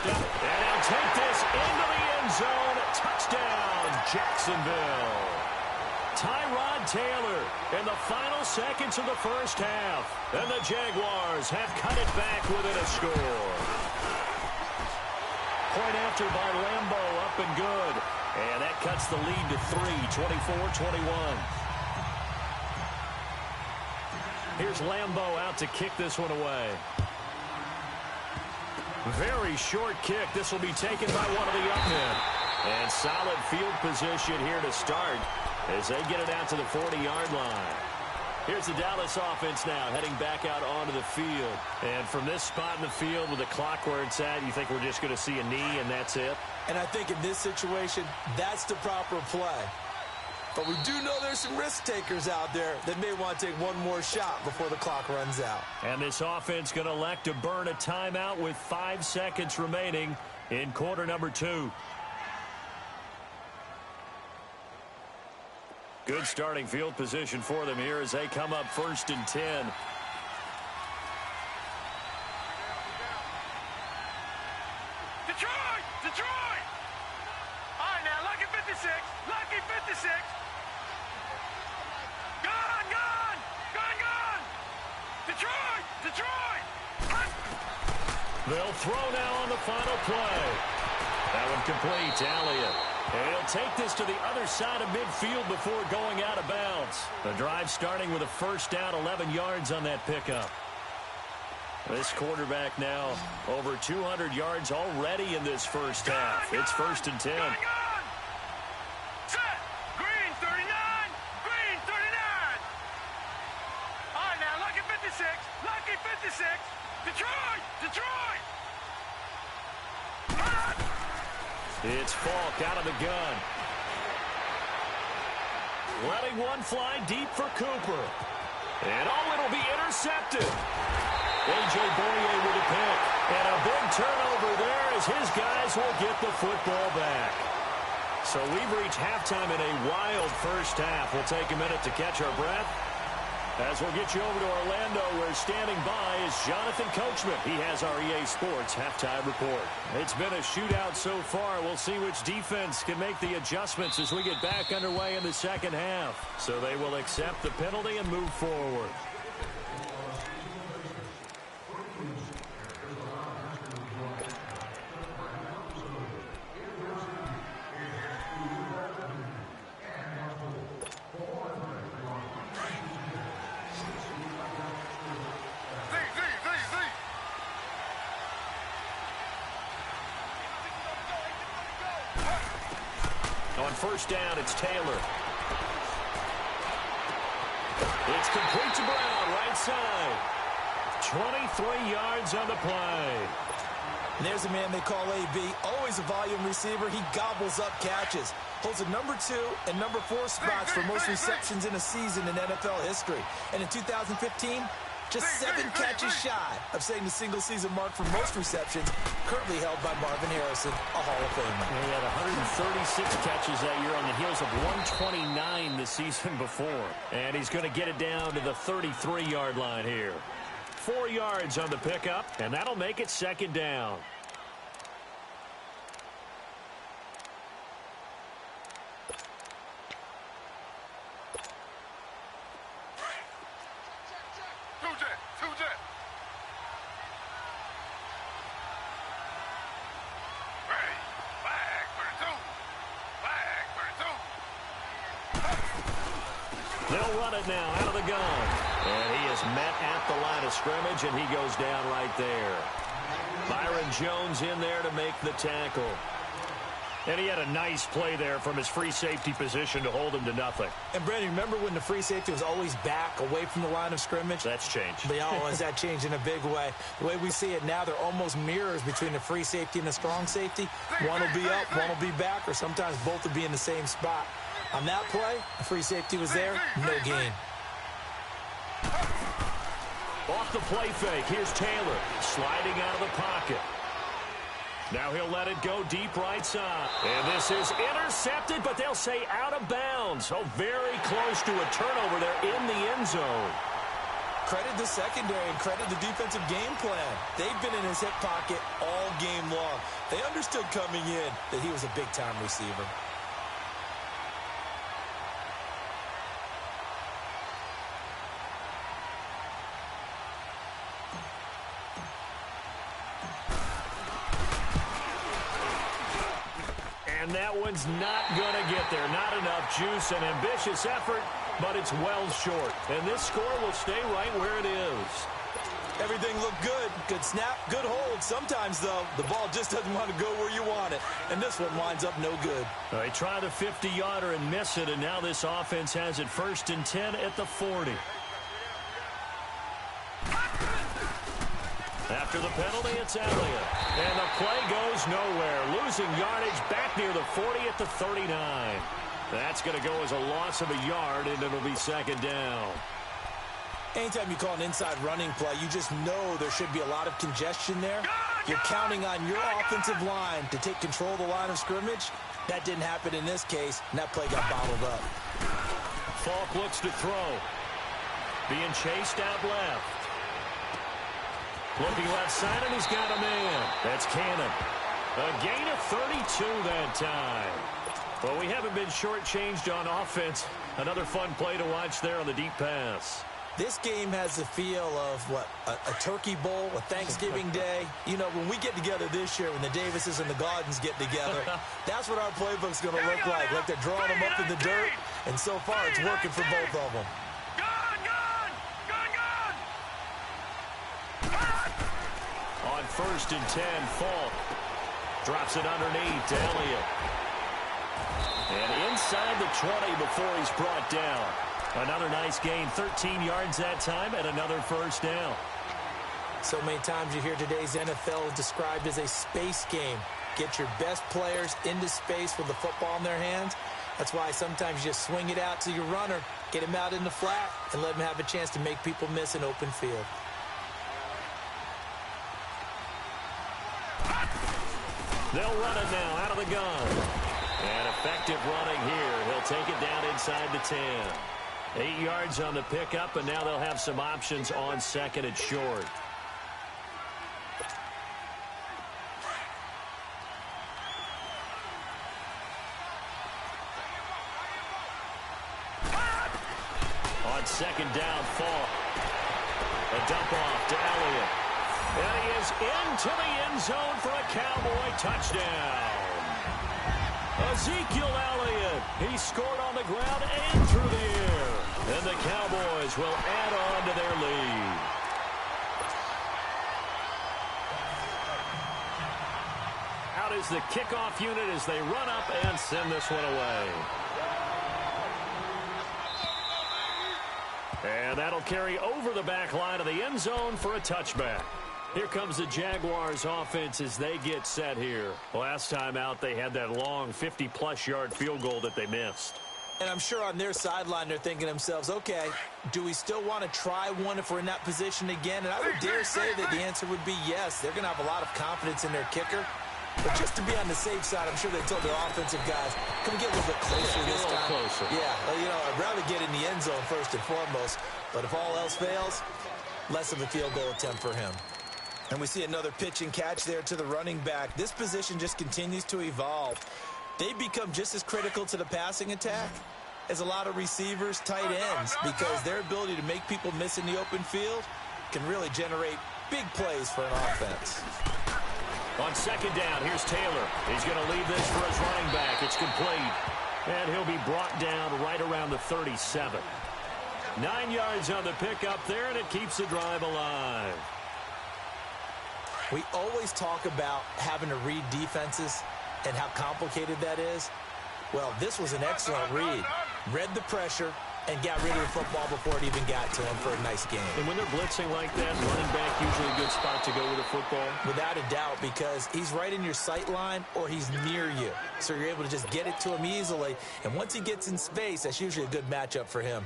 And he'll take this into the end zone. Touchdown, Jacksonville. Tyrod Taylor in the final seconds of the 1st half. And the Jaguars have cut it back within a score. Point after by Lambo, up and good. And that cuts the lead to 3, 24-21. Here's Lambo out to kick this one away. Very short kick. This will be taken by one of the young men. And solid field position here to start as they get it out to the 40-yard line. Here's the Dallas offense now, heading back out onto the field. And from this spot in the field with the clock where it's at, you think we're just going to see a knee and that's it? And I think in this situation, that's the proper play. But we do know there's some risk takers out there that may want to take one more shot before the clock runs out. And this offense going to elect to burn a timeout with 5 seconds remaining in quarter number 2. Good starting field position for them here as they come up 1st and 10. Detroit! Detroit! All right, now, lucky 56. Lucky 56. Gone, gone! Gone, gone! Detroit! Detroit! They'll throw now on the final play. That one complete to Elliott. And he'll take this to the other side of midfield before going out of bounds. The drive starting with a first down, 11 yards on that pickup. This quarterback now over 200 yards already in this first half. It's 1st and 10. Set! Green 39! Green 39! All right, now, lucky 56. Lucky 56. Detroit! Detroit! It's Falk out of the gun. Letting one fly deep for Cooper. And it'll be intercepted. A.J. Boye with a pick. And a big turnover there as his guys will get the football back. So we've reached halftime in a wild first half. We'll take a minute to catch our breath as we'll get you over to Orlando, where standing by is Jonathan Coachman. He has our EA Sports halftime report. It's been a shootout so far. We'll see which defense can make the adjustments as we get back underway in the second half. So they will accept the penalty and move forward. On first down, it's Taylor. It's complete to Brown, right side. 23 yards on the play. And there's a man they call AB, always a volume receiver. He gobbles up catches. Holds the number 2 and number 4 spots for most receptions in a season in NFL history. And in 2015, just 7 catches shy of setting the single-season mark for most receptions, currently held by Marvin Harrison, a Hall of Famer. He had 136 catches that year on the heels of 129 the season before. And he's going to get it down to the 33-yard line here. 4 yards on the pickup, and that'll make it second down. They'll run it now out of the gun. And he is met at the line of scrimmage, and he goes down right there. Byron Jones in there to make the tackle. And he had a nice play there from his free safety position to hold him to nothing. And, Brandon, remember when the free safety was always back away from the line of scrimmage? That's changed. They always that changed in a big way. The way we see it now, they're almost mirrors between the free safety and the strong safety. One will be up, one will be back, or sometimes both will be in the same spot. On that play, the free safety was there, no gain. Off the play fake, here's Taylor sliding out of the pocket. Now he'll let it go deep right side. And this is intercepted, but they'll say out of bounds. Oh, very close to a turnover there in the end zone. Credit the secondary and credit the defensive game plan. They've been in his hip pocket all game long. They understood coming in that he was a big-time receiver. And that one's not going to get there. Not enough juice and ambitious effort, but it's well short. And this score will stay right where it is. Everything looked good. Good snap, good hold. Sometimes, though, the ball just doesn't want to go where you want it. And this one winds up no good. They try the 50-yarder and miss it, and now this offense has it 1st and 10 at the 40. After the penalty, it's Elliott. And the play goes nowhere. Losing yardage back near the 40 at the 39. That's going to go as a loss of a yard, and it'll be second down. Anytime you call an inside running play, you just know there should be a lot of congestion there. You're counting on your offensive line to take control of the line of scrimmage. That didn't happen in this case, and that play got bottled up. Falk looks to throw. Being chased out left. Looking left side, and he's got a man. That's Cannon. A gain of 32 that time. Well, we haven't been shortchanged on offense. Another fun play to watch there on the deep pass. This game has the feel of, what, a turkey bowl, a Thanksgiving day. You know, when we get together this year, when the Davises and the Gaudens get together, that's what our playbook's going to look like. Like they're drawing them up in the dirt, and so far it's working for both of them. On 1st and 10, Falk drops it underneath to Elliott. And inside the 20 before he's brought down. Another nice gain, 13 yards that time, and another first down. So many times you hear today's NFL described as a space game. Get your best players into space with the football in their hands. That's why sometimes you just swing it out to your runner, get him out in the flat, and let him have a chance to make people miss an open field. They'll run it now out of the gun. And effective running here. He'll take it down inside the 10. 8 yards on the pickup, and now they'll have some options on 2nd and short. On 2nd down, Falk. A dump off to Elliott. And he is into the end zone for a Cowboy touchdown. Ezekiel Elliott. He scored on the ground and through the air. And the Cowboys will add on to their lead. Out is the kickoff unit as they run up and send this one away. And that'll carry over the back line of the end zone for a touchback. Here comes the Jaguars offense as they get set here. Last time out, they had that long 50-plus yard field goal that they missed. And I'm sure on their sideline they're thinking to themselves, okay, do we still want to try one if we're in that position again? And I would dare say that the answer would be yes. They're going to have a lot of confidence in their kicker. But just to be on the safe side, I'm sure they told their offensive guys, can we get a little bit closer this time? Closer. Yeah, well, you know, I'd rather get in the end zone first and foremost. But if all else fails, less of a field goal attempt for him. And we see another pitch and catch there to the running back. This position just continues to evolve. They become just as critical to the passing attack as a lot of receivers, tight ends, because their ability to make people miss in the open field can really generate big plays for an offense. On 2nd down, here's Taylor. He's going to leave this for his running back. It's complete. And he'll be brought down right around the 37. 9 yards on the pickup there, and it keeps the drive alive. We always talk about having to read defenses and how complicated that is. Well, this was an excellent read. Read the pressure and got rid of the football before it even got to him for a nice game. And when they're blitzing like that, running back usually a good spot to go with the football? Without a doubt, because he's right in your sight line or he's near you. So you're able to just get it to him easily. And once he gets in space, that's usually a good matchup for him.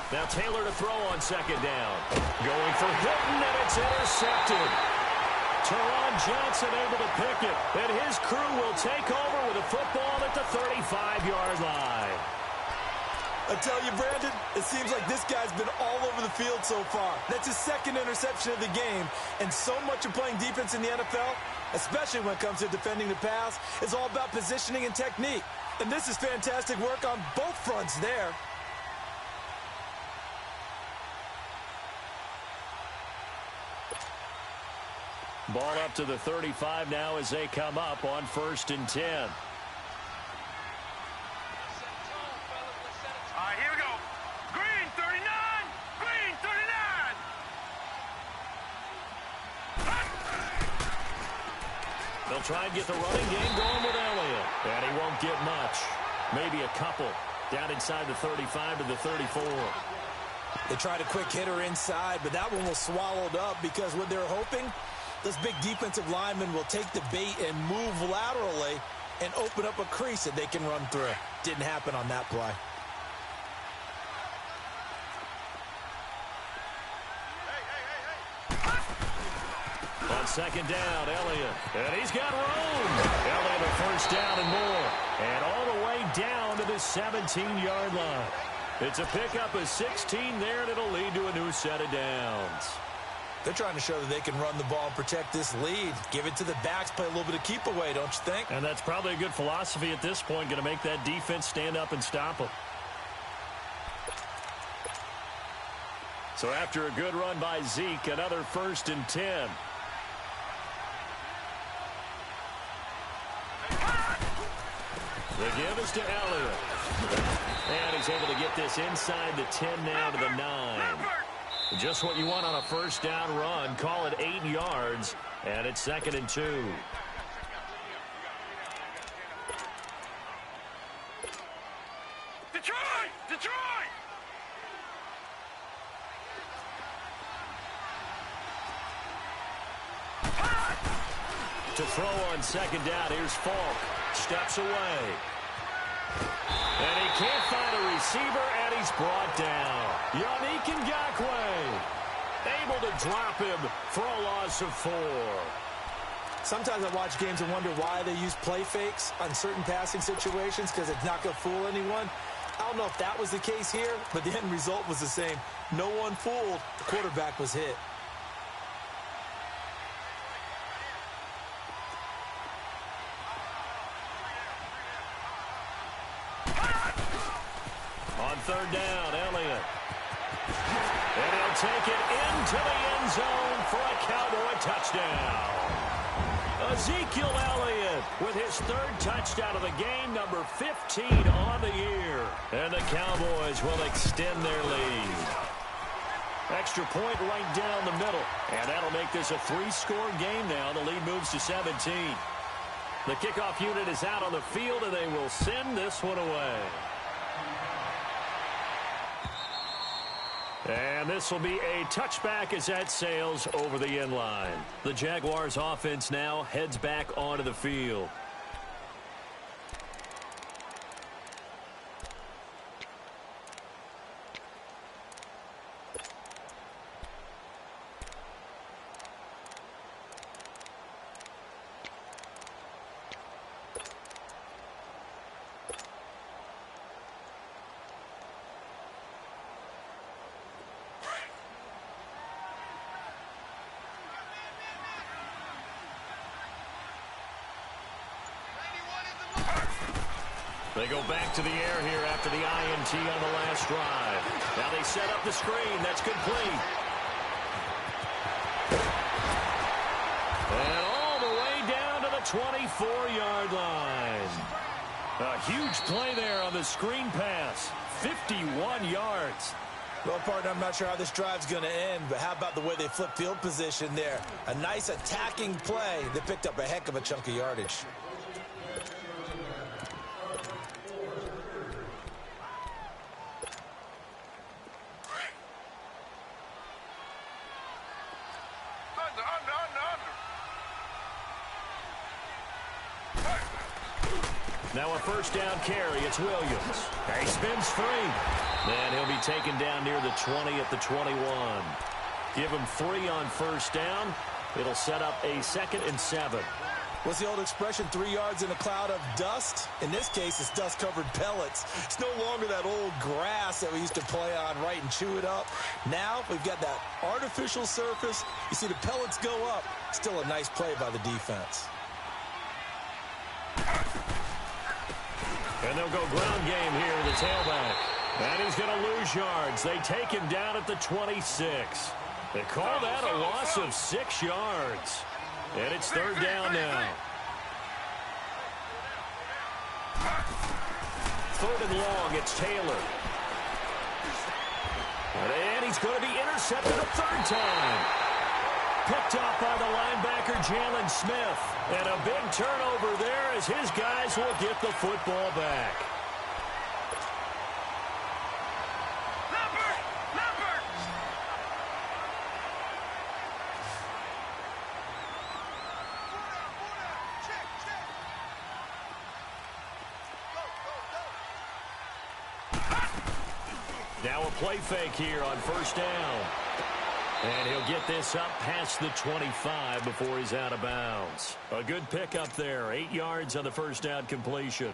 Now Taylor to throw on 2nd down. Going for Hilton, and it's intercepted. Teron Johnson able to pick it, and his crew will take over with a football at the 35-yard line. I tell you, Brandon, it seems like this guy's been all over the field so far. That's his 2nd interception of the game, and so much of playing defense in the NFL, especially when it comes to defending the pass, is all about positioning and technique. And this is fantastic work on both fronts there. Ball up to the 35 now as they come up on 1st and 10. All right, here we go. Green 39. Green 39. try and get the running game going with Elliott. And he won't get much. Maybe a couple. Down inside the 35 to the 34. They tried a quick hitter inside, but that one was swallowed up because what they're hoping, those big defensive linemen will take the bait and move laterally and open up a crease that they can run through. Didn't happen on that play. On second down, Elliott. And he's got room. Elliott a first down and more. And all the way down to the 17-yard line. It's a pickup of 16 there, and it'll lead to a new set of downs. They're trying to show that they can run the ball and protect this lead. Give it to the backs, play a little bit of keep away, don't you think? And that's probably a good philosophy at this point, going to make that defense stand up and stop them. So after a good run by Zeke, another 1st and 10. The give is to Elliott. And he's able to get this inside the 10 now to the 9. Just what you want on a first down run. Call it 8 yards, and it's 2nd and 2. Detroit! Detroit! To throw on second down, here's Falk. Steps away. And he can't find a receiver, and he's brought down. Yannick Ngakoue able to drop him for a loss of 4. Sometimes I watch games and wonder why they use play fakes on certain passing situations because it's not going to fool anyone. I don't know if that was the case here, but the end result was the same. No one fooled. The quarterback was hit. On third down, Elliott. And he'll take it into the end zone for a Cowboy touchdown. Ezekiel Elliott with his 3rd touchdown of the game, number 15 on the year. And the Cowboys will extend their lead. Extra point right down the middle. And that'll make this a 3-score game now. The lead moves to 17. The kickoff unit is out on the field, and they will send this one away. And this will be a touchback as that sails over the end line. The Jaguars offense now heads back onto the field. They go back to the air here after the INT on the last drive. Now they set up the screen. That's complete. And all the way down to the 24-yard line. A huge play there on the screen pass. 51 yards. Well, partner, I'm not sure how this drive's going to end, but how about the way they flip field position there? A nice attacking play. They picked up a heck of a chunk of yardage. Now a first down carry. It's Williams. He spins free. And he'll be taken down near the 20 at the 21. Give him 3 on first down. It'll set up a 2nd and 7. What's the old expression, 3 yards in a cloud of dust? In this case, it's dust-covered pellets. It's no longer that old grass that we used to play on, right, and chew it up. Now we've got that artificial surface. You see the pellets go up. Still a nice play by the defense. And they'll go ground game here to the tailback. And he's going to lose yards. They take him down at the 26. They call that a loss of 6 yards. And it's third down now. Third and long, it's Taylor. And he's going to be intercepted a third time. picked up by the linebacker, Jalen Smith. And a big turnover there as his guys will get the football back. Now a play fake here on first down. And he'll get this up past the 25 before he's out of bounds. A good pickup there. 8 yards on the first down completion.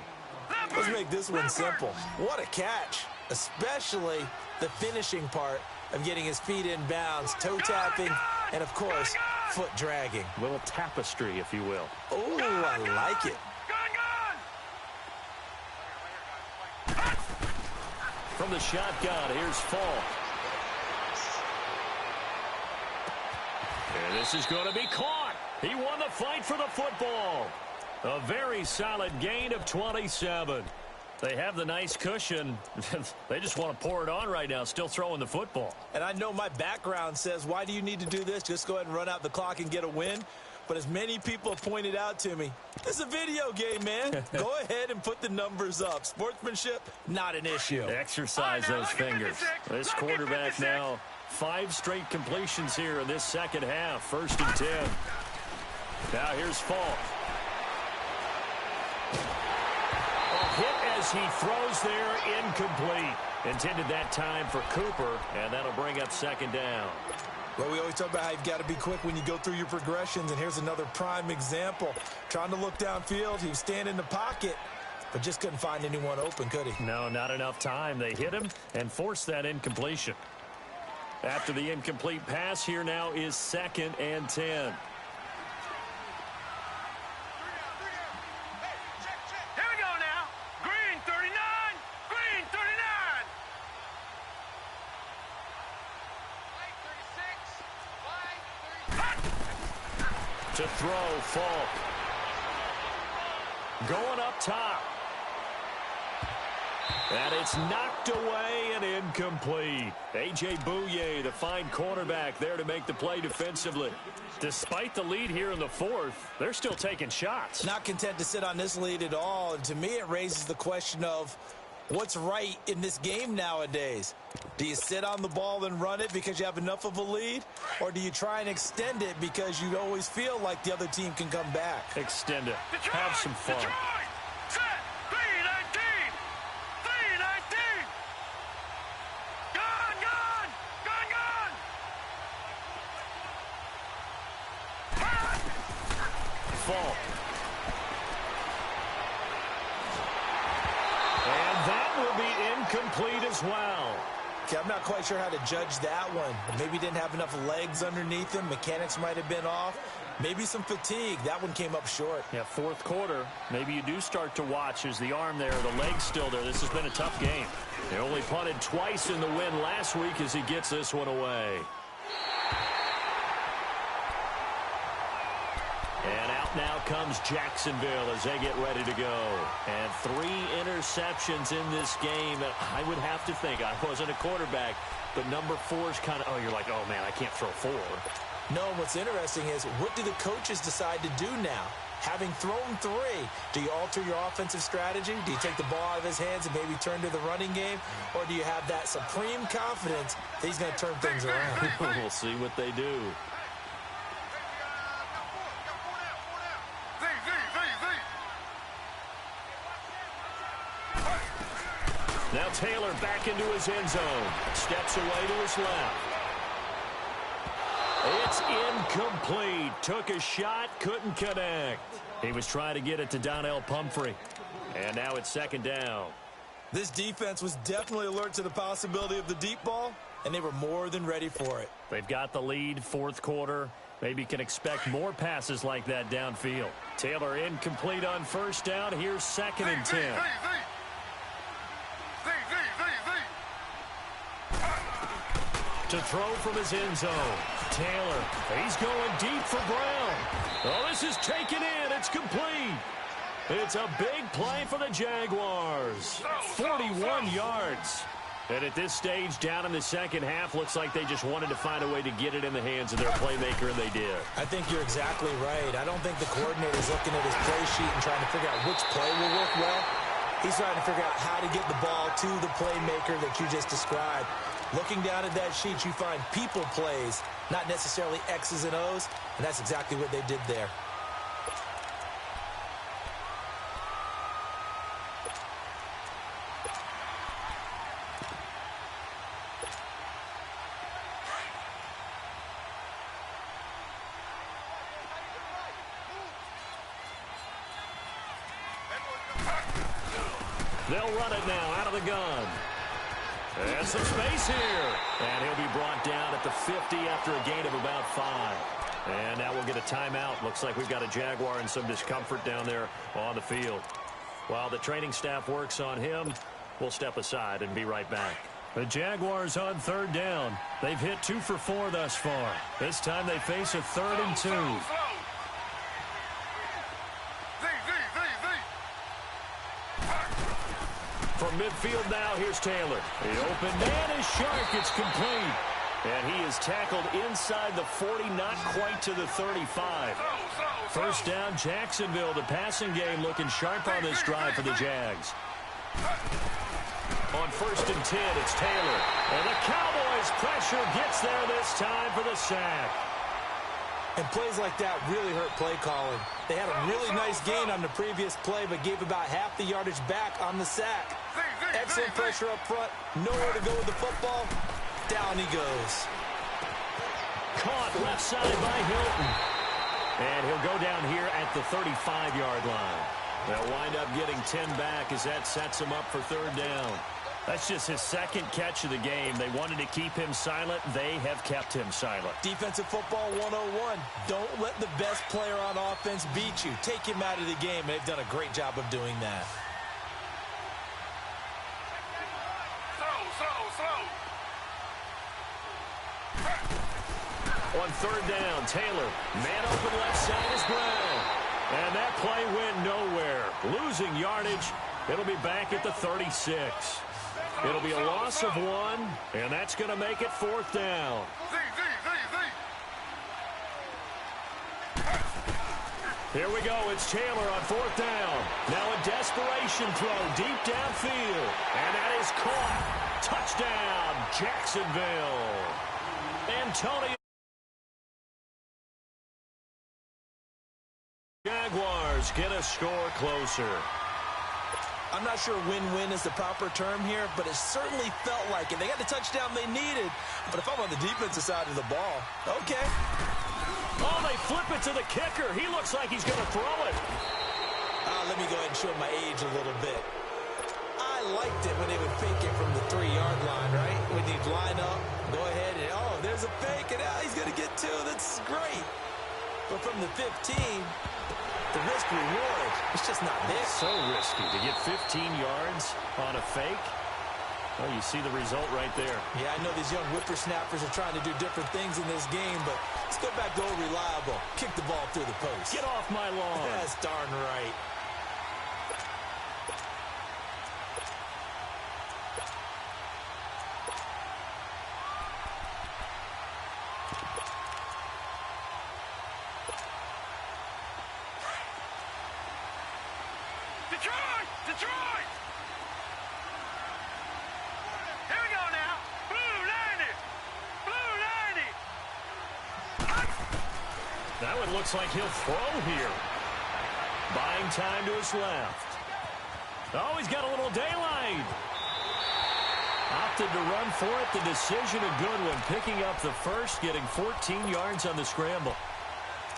Let's make this one simple. What a catch, especially the finishing part of getting his feet in bounds, toe tapping, and, of course, foot dragging. A little tapestry, if you will. Oh, I like it. From the shotgun, here's Falk. And this is going to be caught. He won the fight for the football. A very solid gain of 27. They have the nice cushion. They just want to pour it on right now, still throwing the football. And I know my background says, why do you need to do this? Just go ahead and run out the clock and get a win. But as many people have pointed out to me, this is a video game, man. Go ahead and put the numbers up. Sportsmanship, not an issue. Exercise those fingers. This quarterback now, 5 straight completions here in this second half. 1st and 10. Now here's Falk. A hit as he throws there, incomplete. Intended that time for Cooper, and that'll bring up 2nd down. Well, we always talk about how you've got to be quick when you go through your progressions, and here's another prime example. Trying to look downfield, he was standing in the pocket, but just couldn't find anyone open, could he? No, not enough time. They hit him and forced that incompletion. After the incomplete pass, here now is 2nd and 10. To throw, Falk. Going up top. And it's knocked away and incomplete. A.J. Bouye, the fine cornerback, there to make the play defensively. Despite the lead here in the 4th, they're still taking shots. Not content to sit on this lead at all. And to me, it raises the question of what's right in this game nowadays. Do you sit on the ball and run it because you have enough of a lead? Or do you try and extend it because you always feel like the other team can come back? Extend it. Have some fun. Set. 3-19. 3-19. Gone. Falk. And that will be incomplete as well. Okay, I'm not quite sure how to judge that one. Maybe didn't have enough legs underneath him. Mechanics might have been off. Maybe some fatigue. That one came up short. Yeah, 4th quarter. Maybe you do start to watch as the arm there, the leg's still there. This has been a tough game. They only punted twice in the win last week as he gets this one away. And out now comes Jacksonville as they get ready to go. And 3 interceptions in this game. I would have to think, I wasn't a quarterback, but number 4 is kind of, you're like, oh, man, I can't throw 4. No, what's interesting is, what do the coaches decide to do now? Having thrown 3, do you alter your offensive strategy? Do you take the ball out of his hands and maybe turn to the running game? Or do you have that supreme confidence that he's going to turn things around? We'll see what they do. Now Taylor back into his end zone. Steps away to his left. It's incomplete. Took a shot, couldn't connect. He was trying to get it to Donnell Pumphrey. And now it's 2nd down. This defense was definitely alert to the possibility of the deep ball, and they were more than ready for it. They've got the lead, 4th quarter. Maybe can expect more passes like that downfield. Taylor incomplete on 1st down. Here's 2nd and 10. To throw from his end zone. Taylor, he's going deep for Brown. Oh, this is taken in. It's complete. It's a big play for the Jaguars. 41 yards. And at this stage, down in the second half, looks like they just wanted to find a way to get it in the hands of their playmaker, and they did. I think you're exactly right. I don't think the coordinator's looking at his play sheet and trying to figure out which play will work well. He's trying to figure out how to get the ball to the playmaker that you just described. Looking down at that sheet, you find people plays, not necessarily X's and O's, and that's exactly what they did there. They'll run it now out of the gun. And some space here. And he'll be brought down at the 50 after a gain of about 5. And now we'll get a timeout. Looks like we've got a Jaguar in some discomfort down there on the field. While the training staff works on him, we'll step aside and be right back. The Jaguars on third down. They've hit 2 for 4 thus far. This time they face a 3rd and 2. From midfield now, here's Taylor. The open man is sharp. It's complete. And he is tackled inside the 40, not quite to the 35. First down, Jacksonville. The passing game looking sharp on this drive for the Jags. On 1st and 10, it's Taylor. And the Cowboys' pressure gets there this time for the sack. And plays like that really hurt play calling. They had a really nice gain on the previous play, but gave about half the yardage back on the sack. Excellent pressure up front. Nowhere to go with the football. Down he goes. Caught left side by Hilton. And he'll go down here at the 35-yard line. They'll wind up getting 10 back as that sets him up for 3rd down. That's just his 2nd catch of the game. They wanted to keep him silent. They have kept him silent. Defensive football 101. Don't let the best player on offense beat you. Take him out of the game. They've done a great job of doing that. On 3rd down, Taylor. Man open left side is Brown. And that play went nowhere. Losing yardage. It'll be back at the 36. It'll be a loss of 1, and that's going to make it 4th down. Here we go. It's Taylor on 4th down. Now a desperation throw deep downfield. And that is caught. Touchdown, Jacksonville. Antonio. Jaguars get a score closer. I'm not sure win-win is the proper term here, but it certainly felt like it. They got the touchdown they needed, but if I'm on the defensive side of the ball, okay. Oh, they flip it to the kicker. He looks like he's going to throw it. Let me go ahead and show my age a little bit. I liked it when they would fake it from the 3-yard line, right? When you'd line up, go ahead, and oh, there's a fake, and he's going to get 2. That's great. But from the 15... the risk reward, it's just not there. So risky to get 15 yards on a fake. Well, you see the result right there. Yeah, I know these young whippersnappers are trying to do different things in this game, but let's go back to old reliable. Kick the ball through the post. Get off my lawn. That's darn right. Detroit! Here we go now. Blue 90. Blue 90. That one looks like he'll throw here. Buying time to his left. Oh, he's got a little daylight. Opted to run for it. The decision a good one. Picking up the first, getting 14 yards on the scramble.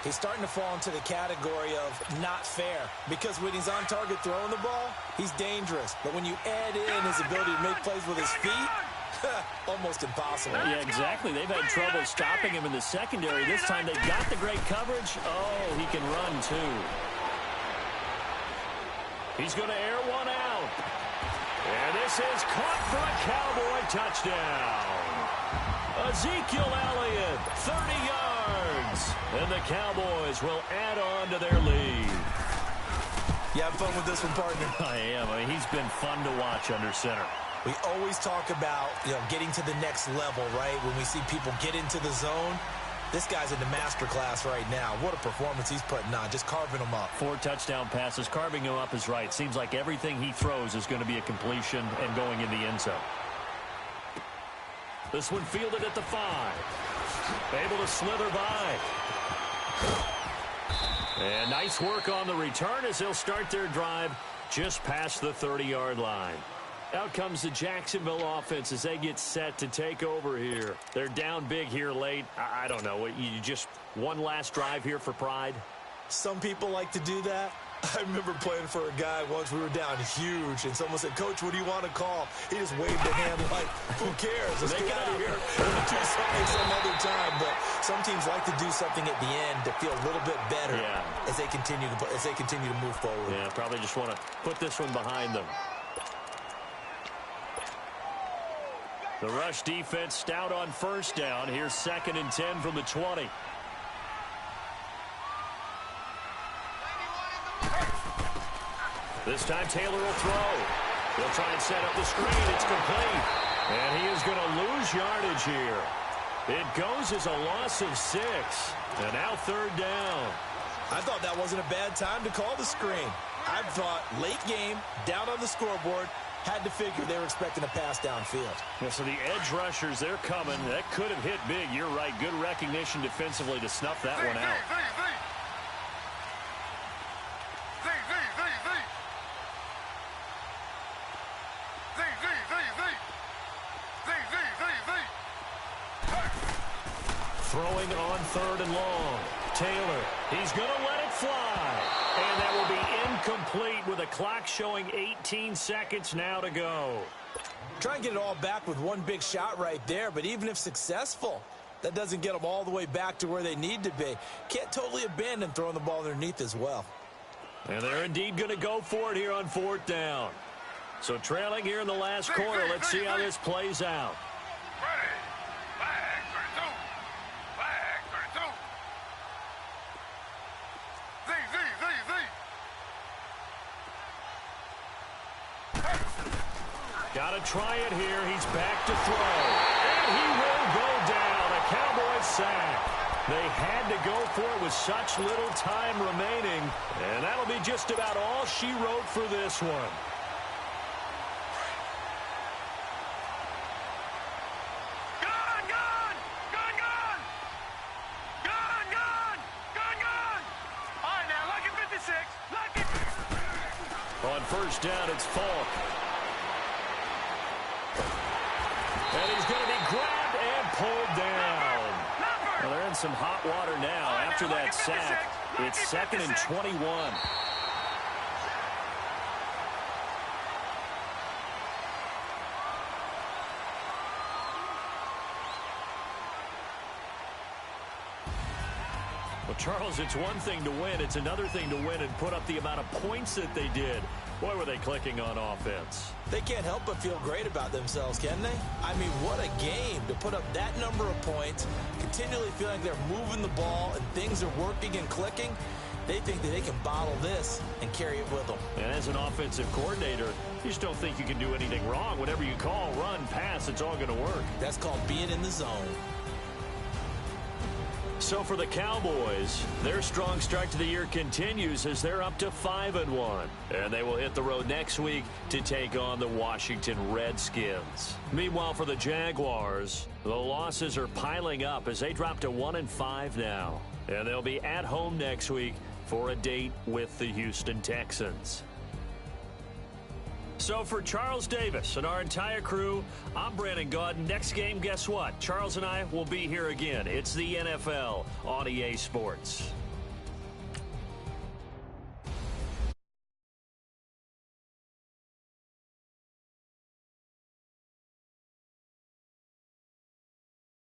He's starting to fall into the category of not fair, because when he's on target throwing the ball, he's dangerous. But when you add in his ability to make plays with his feet, almost impossible. Yeah, exactly. They've had trouble stopping him in the secondary. This time they've got the great coverage. Oh, he can run too. He's going to air one out. And this is caught for a Cowboy touchdown. Ezekiel Elliott, 30 yards. And the Cowboys will add on to their lead. You have fun with this one, partner? I am. I mean, he's been fun to watch under center. We always talk about, getting to the next level, right? When we see people get into the zone, this guy's in the master class right now. What a performance he's putting on, just carving them up. 4 touchdown passes, carving him up is right. Seems like everything he throws is going to be a completion and going in the end zone. This one fielded at the 5. Able to slither by. And nice work on the return as they'll start their drive just past the 30-yard line. Out comes the Jacksonville offense as they get set to take over here. They're down big here late. I don't know. You just one last drive here for pride? Some people like to do that. I remember playing for a guy once. We were down huge, and someone said, "Coach, what do you want to call?" He just waved a hand like, "Who cares? Let's get out of here. We'll do something some other time." But some teams like to do something at the end to feel a little bit better as they continue to move forward. Yeah, probably just want to put this one behind them. The rush defense stout on first down. Here's 2nd and 10 from the 20. This time Taylor will throw. He'll try and set up the screen. It's complete. And he is going to lose yardage here. It goes as a loss of 6. And now 3rd down. I thought that wasn't a bad time to call the screen. I thought late game, down on the scoreboard, had to figure they were expecting a pass downfield. Yeah, so the edge rushers, they're coming. That could have hit big. You're right. Good recognition defensively to snuff that one out. Throwing on 3rd and long. Taylor, he's going to let it fly. And that will be incomplete with a clock showing 18 seconds now to go. Try and get it all back with one big shot right there, but even if successful, that doesn't get them all the way back to where they need to be. Can't totally abandon throwing the ball underneath as well. And they're indeed going to go for it here on 4th down. So trailing here in the last quarter, let's see how this plays out. Got to try it here. He's back to throw. And he will go down. A Cowboys sack. They had to go for it with such little time remaining. And that'll be just about all she wrote for this one. On first down, it's Falk. And he's going to be grabbed and pulled down. Well, they're in some hot water now after that sack. It's 2nd and 21. Well, Charles, it's one thing to win. It's another thing to win and put up the amount of points that they did. Boy, were they clicking on offense. They can't help but feel great about themselves, can they? I mean, what a game to put up that number of points, continually feeling like they're moving the ball and things are working and clicking. They think that they can bottle this and carry it with them. And as an offensive coordinator, you just don't think you can do anything wrong. Whatever you call, run, pass, it's all going to work. That's called being in the zone. So for the Cowboys, their strong start to the year continues as they're up to 5-1. And they will hit the road next week to take on the Washington Redskins. Meanwhile, for the Jaguars, the losses are piling up as they drop to 1-5 now. And they'll be at home next week for a date with the Houston Texans. So for Charles Davis and our entire crew, I'm Brandon Gaudin. Next game, guess what? Charles and I will be here again. It's the NFL on EA Sports.